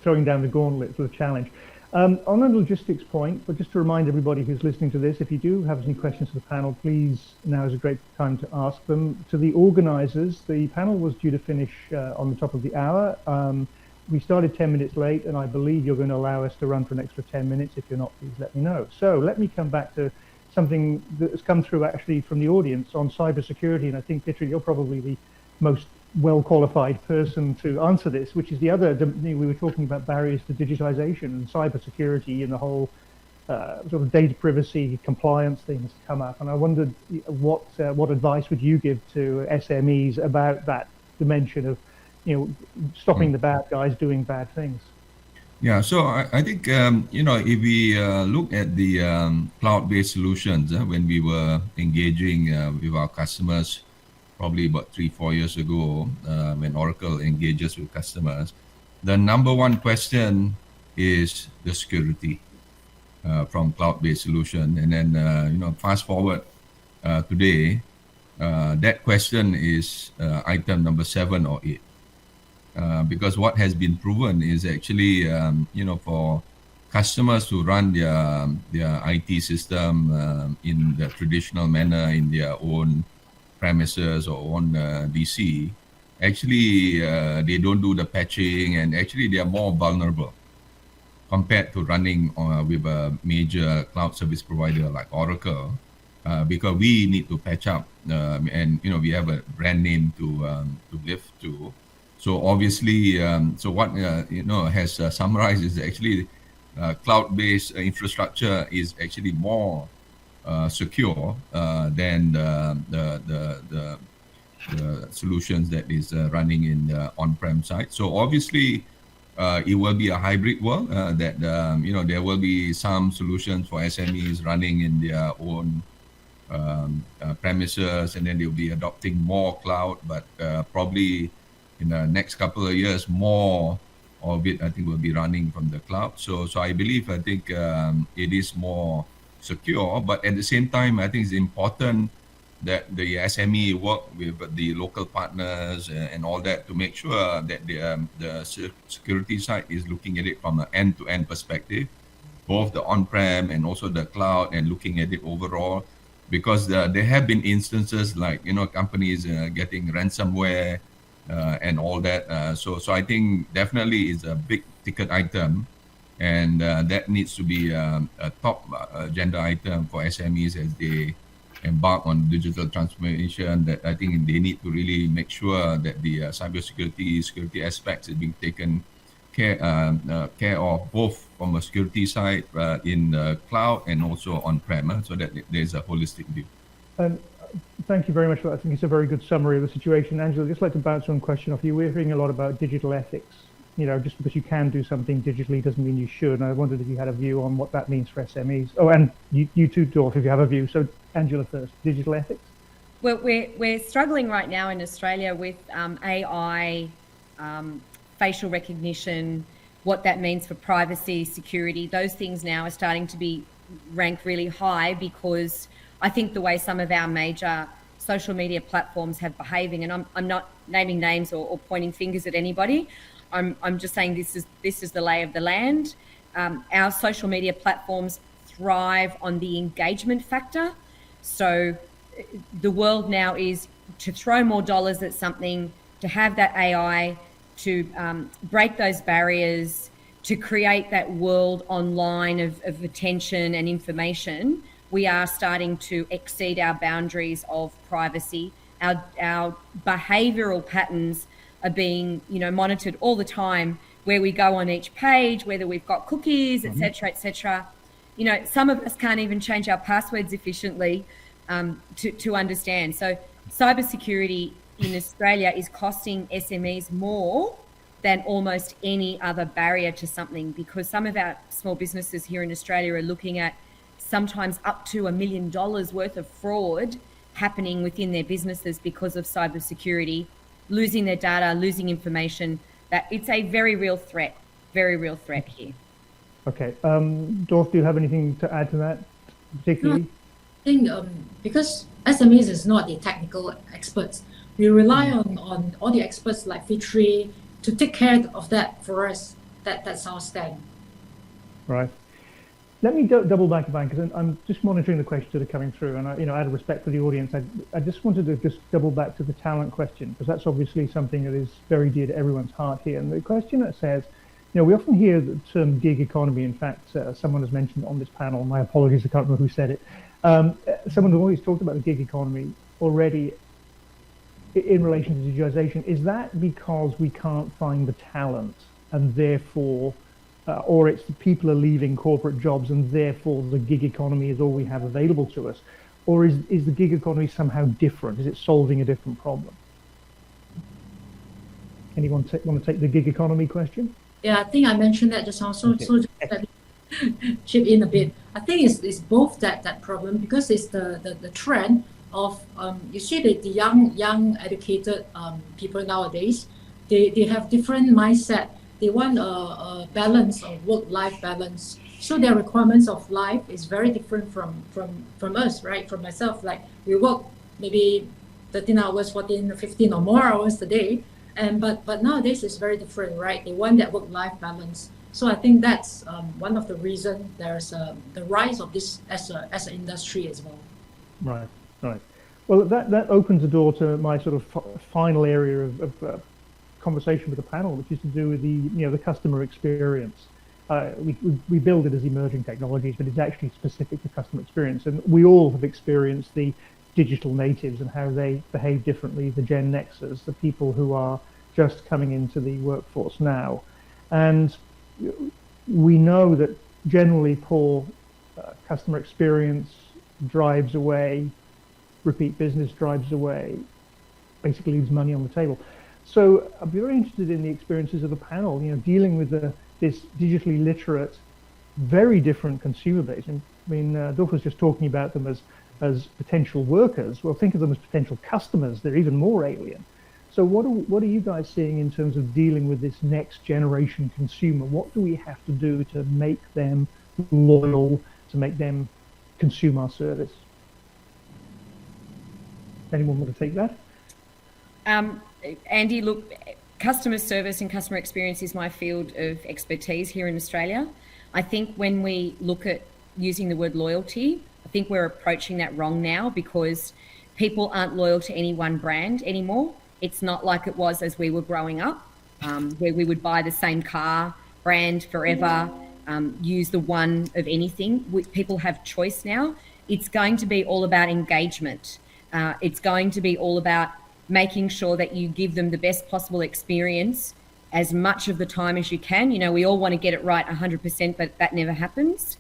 Speaker 3: throwing down the gauntlet for the challenge. On a logistics point, but just to remind everybody who's listening to this, if you do have any questions to the panel, please, now is a great time to ask them. To the organisers, the panel was due to finish on the top of the hour. We started 10 minutes late, and I believe you're going to allow us to run for an extra 10 minutes. If you're not, please let me know. So let me come back to something that has come through actually from the audience on cybersecurity, and I think, Fitri, you're probably the most well-qualified person to answer this, which is the other, we were talking about barriers to digitization and cybersecurity and the whole sort of data privacy compliance things come up. And I wondered what advice would you give to SMEs about that dimension of, stopping the bad guys doing bad things?
Speaker 5: Yeah, so I think, if we look at the cloud-based solutions, when we were engaging with our customers, probably about 3-4 years ago, when Oracle engages with customers, the number one question is the security from cloud-based solution. And then, fast forward today, that question is item number 7 or 8. Because what has been proven is actually, for customers to run their IT system in the traditional manner in their own premises or on DC, actually they don't do the patching, and actually they are more vulnerable compared to running with a major cloud service provider like Oracle, because we need to patch up, and we have a brand name to live to. So obviously, so what has summarized is actually cloud-based infrastructure is actually more secure than the solutions that is running in the on-prem side. So obviously, it will be a hybrid world that there will be some solutions for SMEs running in their own premises, and then they'll be adopting more cloud. But probably in the next couple of years, more of it I think will be running from the cloud. So I think it is more secure, but at the same time, I think it's important that the SME work with the local partners and all that to make sure that the security side is looking at it from an end-to-end perspective, both the on-prem and also the cloud, and looking at it overall, because there have been instances like companies getting ransomware and all that. So I think definitely is a big ticket item, and that needs to be a top agenda item for SMEs as they embark on digital transformation. That I think they need to really make sure that the security aspects is being taken care of, both from a security side in the cloud and also on-prem, so that there's a holistic view.
Speaker 2: Thank you very much for that. I think it's a very good summary of the situation. Angela, I'd just like to bounce one question off you. We're hearing a lot about digital ethics. Just because you can do something digitally doesn't mean you should. And I wondered if you had a view on what that means for SMEs. Oh, and you too, Dorph, if you have a view. So Angela first, digital ethics.
Speaker 6: Well, we're struggling right now in Australia with AI, facial recognition, what that means for privacy, security. Those things now are starting to be ranked really high, because I think the way some of our major social media platforms have behaving, and I'm not naming names or pointing fingers at anybody. I'm just saying this is the lay of the land. Our social media platforms thrive on the engagement factor. So the world now is to throw more dollars at something, to have that AI, to break those barriers, to create that world online of attention and information. We are starting to exceed our boundaries of privacy. Our behavioural patterns are being, monitored all the time, where we go on each page, whether we've got cookies, et cetera, et cetera. Some of us can't even change our passwords efficiently to understand. So cybersecurity in Australia is costing SMEs more than almost any other barrier to something, because some of our small businesses here in Australia are looking at sometimes up to $1 million worth of fraud happening within their businesses because of cybersecurity, losing their data, losing information. That it's a very real threat here.
Speaker 2: Okay, Dorph, do you have anything to add to that, particularly?
Speaker 3: No, I think because SMEs is not the technical experts, we rely on all the experts like Fitri to take care of that for us. That's our stand.
Speaker 2: Right. Let me double back, because I'm just monitoring the questions that are coming through, and out of respect for the audience, I just wanted to just double back to the talent question, because that's obviously something that is very dear to everyone's heart here. And the question that says, we often hear the term gig economy. In fact, someone has mentioned it on this panel. My apologies, I can't remember who said it. Someone who always talked about the gig economy already in relation to digitization. Is that because we can't find the talent, and therefore, or it's the people are leaving corporate jobs and therefore the gig economy is all we have available to us? Or is the gig economy somehow different? Is it solving a different problem? Anyone want to take the gig economy question?
Speaker 3: Yeah, I think I mentioned that just also. Okay. So just chip in a bit. I think it's both that problem, because it's the trend of you see the young educated people nowadays. They have different mindset. They want a balance, a work-life balance. So their requirements of life is very different from us, right? From myself, like we work maybe 13 hours, 14, 15 or more hours a day. But nowadays it's very different, right? They want that work-life balance. So I think that's one of the reasons there's the rise of this as an industry as well.
Speaker 2: Right. Well, that opens the door to my sort of final area of conversation with the panel, which is to do with the customer experience. We build it as emerging technologies, but it's actually specific to customer experience. And we all have experienced the digital natives and how they behave differently, the Gen Xers, the people who are just coming into the workforce now. And we know that generally poor customer experience drives away, repeat business drives away, basically leaves money on the table. So I'd be very interested in the experiences of the panel, dealing with this digitally literate, very different consumer base. I mean, Dorph was just talking about them as potential workers. Well, think of them as potential customers. They're even more alien. So what are you guys seeing in terms of dealing with this next generation consumer? What do we have to do to make them loyal, to make them consume our service? Anyone want to take that?
Speaker 6: Andy, look, customer service and customer experience is my field of expertise here in Australia. I think when we look at using the word loyalty, I think we're approaching that wrong now, because people aren't loyal to any one brand anymore. It's not like it was as we were growing up, where we would buy the same car brand forever, use the one of anything. People have choice now. It's going to be all about engagement. It's going to be all about making sure that you give them the best possible experience as much of the time as you can. We all want to get it right 100%, but that never happens.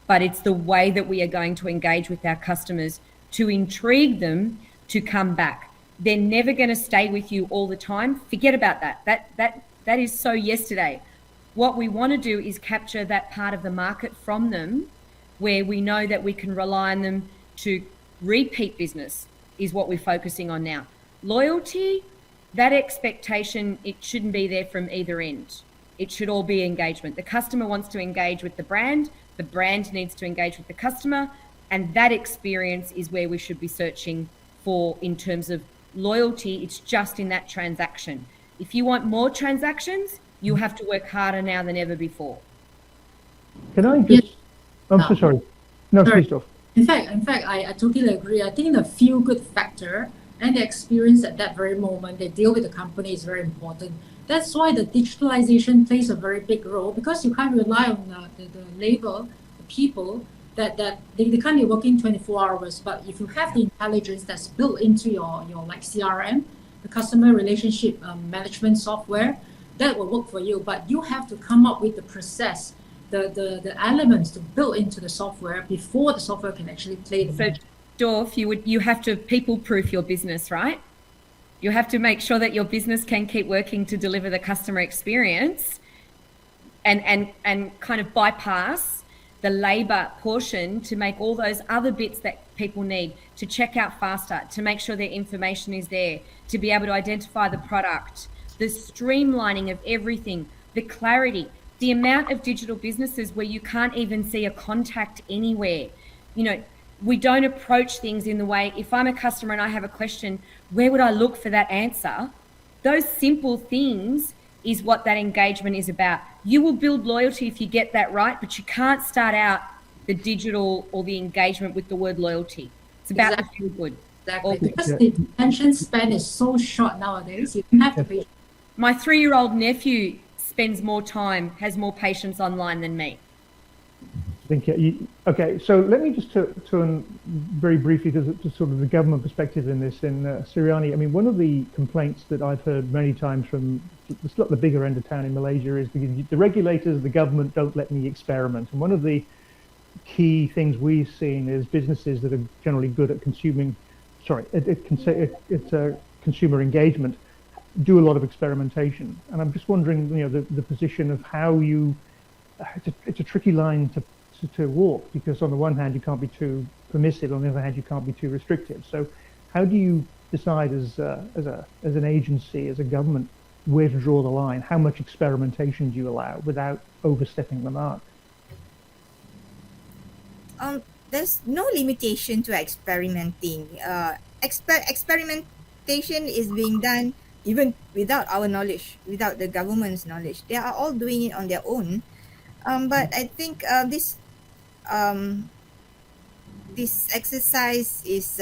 Speaker 6: But it's the way that we are going to engage with our customers to intrigue them to come back. They're never going to stay with you all the time. Forget about that. That is so yesterday. What we want to do is capture that part of the market from them where we know that we can rely on them to repeat business is what we're focusing on now. Loyalty, that expectation, it shouldn't be there from either end. It should all be engagement. The customer wants to engage with the brand needs to engage with the customer, and that experience is where we should be searching for in terms of loyalty. It's just in that transaction. If you want more transactions, you have to work harder now than ever before.
Speaker 2: Can I just... Yes. I'm so sorry. No, please, Dorph.
Speaker 3: In fact, I totally agree. I think the feel-good factor and the experience at that very moment they deal with the company is very important. That's why the digitalization plays a very big role, because you can't rely on the labor, the people, that they can't be working 24 hours. But if you have the intelligence that's built into your like CRM, the customer relationship management software, that will work for you. But you have to come up with the process, the elements to build into the software before the software can actually play the magic.
Speaker 6: Dorph, you have to people-proof your business, right? You have to make sure that your business can keep working to deliver the customer experience and kind of bypass the labor portion to make all those other bits that people need to check out faster, to make sure their information is there, to be able to identify the product, the streamlining of everything, the clarity, the amount of digital businesses where you can't even see a contact anywhere. We don't approach things in the way, if I'm a customer and I have a question, where would I look for that answer? Those simple things is what that engagement is about. You will build loyalty if you get that right, but you can't start out the digital or the engagement with the word loyalty. It's about the feel good.
Speaker 3: Exactly, because the attention span is so short nowadays, you have to be.
Speaker 6: My 3-year-old nephew spends more time, has more patience online than me.
Speaker 2: Thank you. Okay, so let me just turn very briefly to sort of the government perspective in this. In Suriani, I mean, one of the complaints that I've heard many times from the bigger end of town in Malaysia is the regulators, the government don't let me experiment. And one of the key things we've seen is businesses that are generally good at consumer engagement do a lot of experimentation. And I'm just wondering, the position of how you. It's a tricky line to walk, because on the one hand you can't be too permissive, on the other hand you can't be too restrictive. So how do you decide as an agency, as a government, where to draw the line? How much experimentation do you allow without overstepping the mark?
Speaker 4: There's no limitation to experimenting. Experimentation is being done even without our knowledge, without the government's knowledge. They are all doing it on their own. But I think this exercise is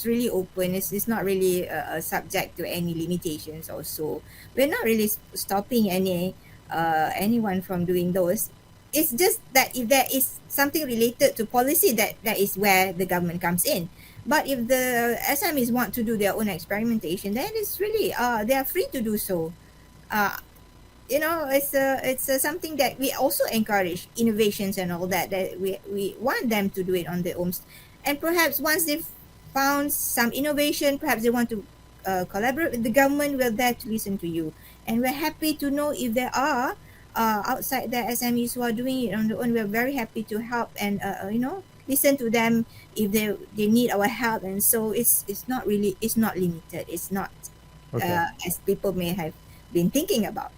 Speaker 4: really open. It's not really subject to any limitations. Also, we're not really stopping anyone from doing those. It's just that if there is something related to policy, that is where the government comes in. But if the SMEs want to do their own experimentation, then it's really they are free to do so. It's something that we also encourage innovations and all that we want them to do it on their own. And perhaps once they've found some innovation, perhaps they want to collaborate with the government. We're there to listen to you, and we're happy to know if there are outside the SMEs who are doing it on their own. We're very happy to help and listen to them if they need our help. And so it's not limited. It's not as people may have been thinking about.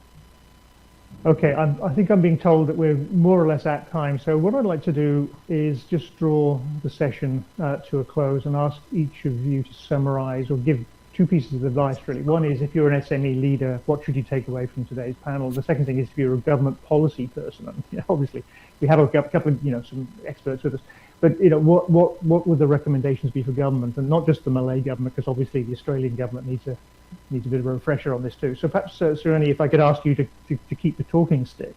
Speaker 2: Okay, I think I'm being told that we're more or less at time. So what I'd like to do is just draw the session to a close and ask each of you to summarize or give two pieces of advice, really. One is, if you're an SME leader, what should you take away from today's panel? The second thing is, if you're a government policy person, and obviously we have a couple of, some experts with us, but what would the recommendations be for government, and not just the Malay government, because obviously the Australian government needs a bit of a refresher on this too. So perhaps, Suriani, if I could ask you to keep the talking stick.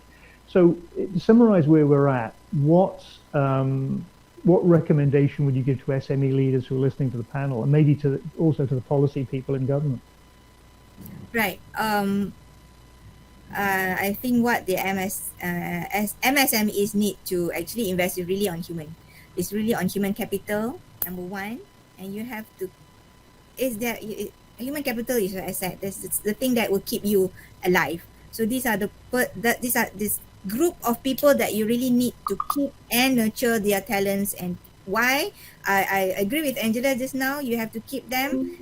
Speaker 2: So to summarize where we're at, what recommendation would you give to SME leaders who are listening to the panel, and maybe also to the policy people in government?
Speaker 4: Right. I think what the MSMEs need to actually invest is really on human. It's really on human capital, number one, and you have to. Human capital is your asset. It's the thing that will keep you alive. So these are this group of people that you really need to keep and nurture their talents. And why? I agree with Angela just now. You have to keep them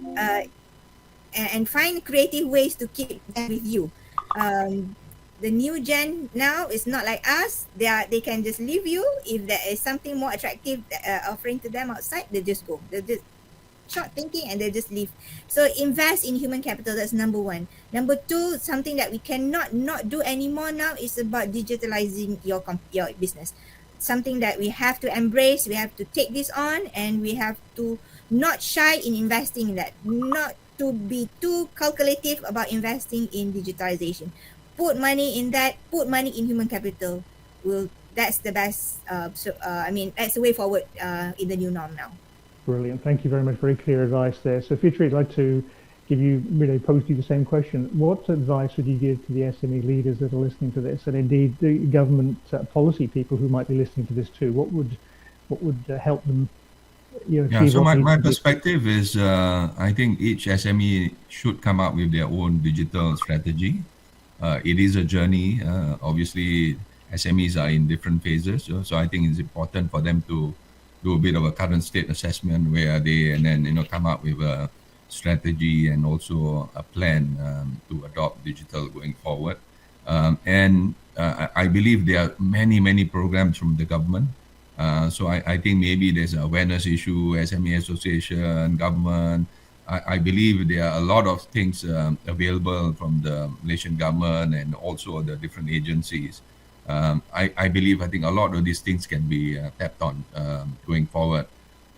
Speaker 4: and find creative ways to keep them with you. The new gen now is not like us. They can just leave you. If there is something more attractive offering to them outside, they just go. They just short thinking and they just leave. So invest in human capital. That's number one. Number two, something that we cannot not do anymore now is about digitalizing your business. Something that we have to embrace. We have to take this on, and we have to not shy in investing in that. Not to be too calculative about investing in digitalization. Put money in that. Put money in human capital. That's the best. That's the way forward in the new norm now.
Speaker 2: Brilliant. Thank you very much. Very clear advice there. So Fitri, I'd like to pose you the same question. What advice would you give to the SME leaders that are listening to this, and indeed the government policy people who might be listening to this too? What would help them?
Speaker 5: So my perspective is, I think each SME should come up with their own digital strategy. It is a journey. Obviously, SMEs are in different phases, so I think it's important for them to do a bit of a current state assessment where they, and then come up with a strategy and also a plan to adopt digital going forward. And I believe there are many programs from the government. So I think maybe there's an awareness issue, SME association, government. I believe there are a lot of things available from the Malaysian government and also the different agencies. I think a lot of these things can be tapped on going forward.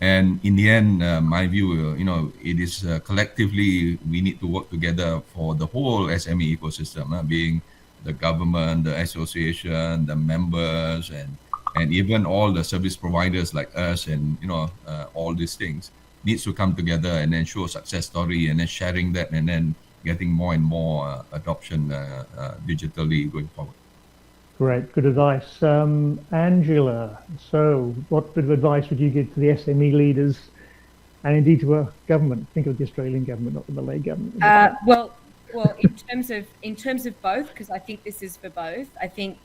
Speaker 5: And in the end, my view, it is collectively we need to work together for the whole SME ecosystem, being the government, the association, the members, and even all the service providers like us, and all these things needs to come together and then show a success story, and then sharing that, and then getting more and more adoption digitally going forward.
Speaker 2: Great, good advice. Angela, so what bit of advice would you give to the SME leaders and indeed to a government? Think of the Australian government, not the Malay government.
Speaker 6: Well, in terms of both, because I think this is for both. I think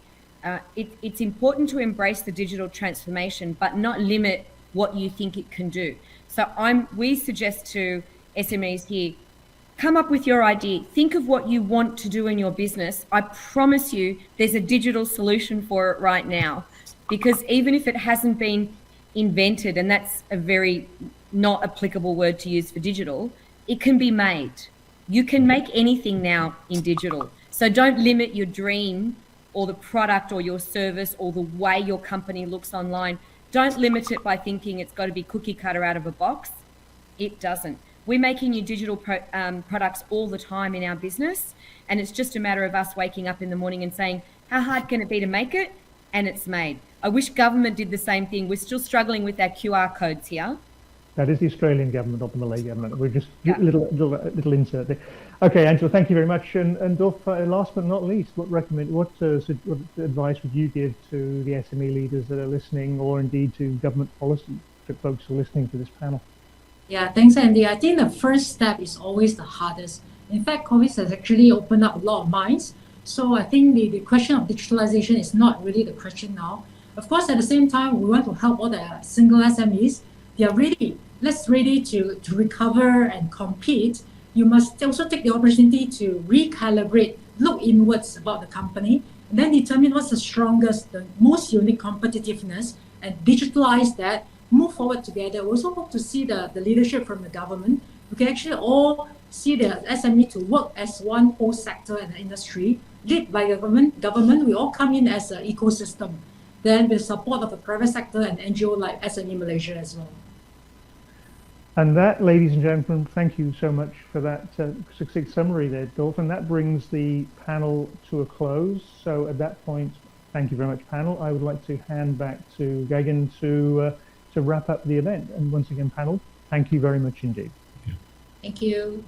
Speaker 6: it's important to embrace the digital transformation, but not limit what you think it can do. So we suggest to SMEs here, come up with your idea. Think of what you want to do in your business. I promise you there's a digital solution for it right now, because even if it hasn't been invented, and that's a very not applicable word to use for digital, it can be made. You can make anything now in digital. So don't limit your dream or the product or your service or the way your company looks online. Don't limit it by thinking it's got to be cookie cutter out of a box. It doesn't. We're making new digital products all the time in our business, and it's just a matter of us waking up in the morning and saying, how hard can it be to make it? And it's made. I wish government did the same thing. We're still struggling with our QR codes here.
Speaker 2: That is the Australian government, not the Malay government. We're just little insert there. Okay, Angela, thank you very much. And Dorph, last but not least, what advice would you give to the SME leaders that are listening, or indeed to government policy folks who are listening to this panel?
Speaker 3: Yeah, thanks, Andy. I think the first step is always the hardest. In fact, COVID has actually opened up a lot of minds. So I think the question of digitalization is not really the question now. Of course, at the same time, we want to help all the single SMEs. They are ready to recover and compete. You must also take the opportunity to recalibrate, look inwards about the company, and then determine what's the strongest, the most unique competitiveness, and digitalize that, move forward together. We also hope to see the leadership from the government. We can actually all see the SME to work as one whole sector and industry, led by government. We all come in as an ecosystem. Then with support of the private sector and NGO like SME Malaysia as well.
Speaker 2: And that, ladies and gentlemen, thank you so much for that succinct summary there, Dorph. And that brings the panel to a close. So at that point, thank you very much, panel. I would like to hand back to Gagan to wrap up the event. And once again, panel, thank you very much indeed.
Speaker 3: Thank you.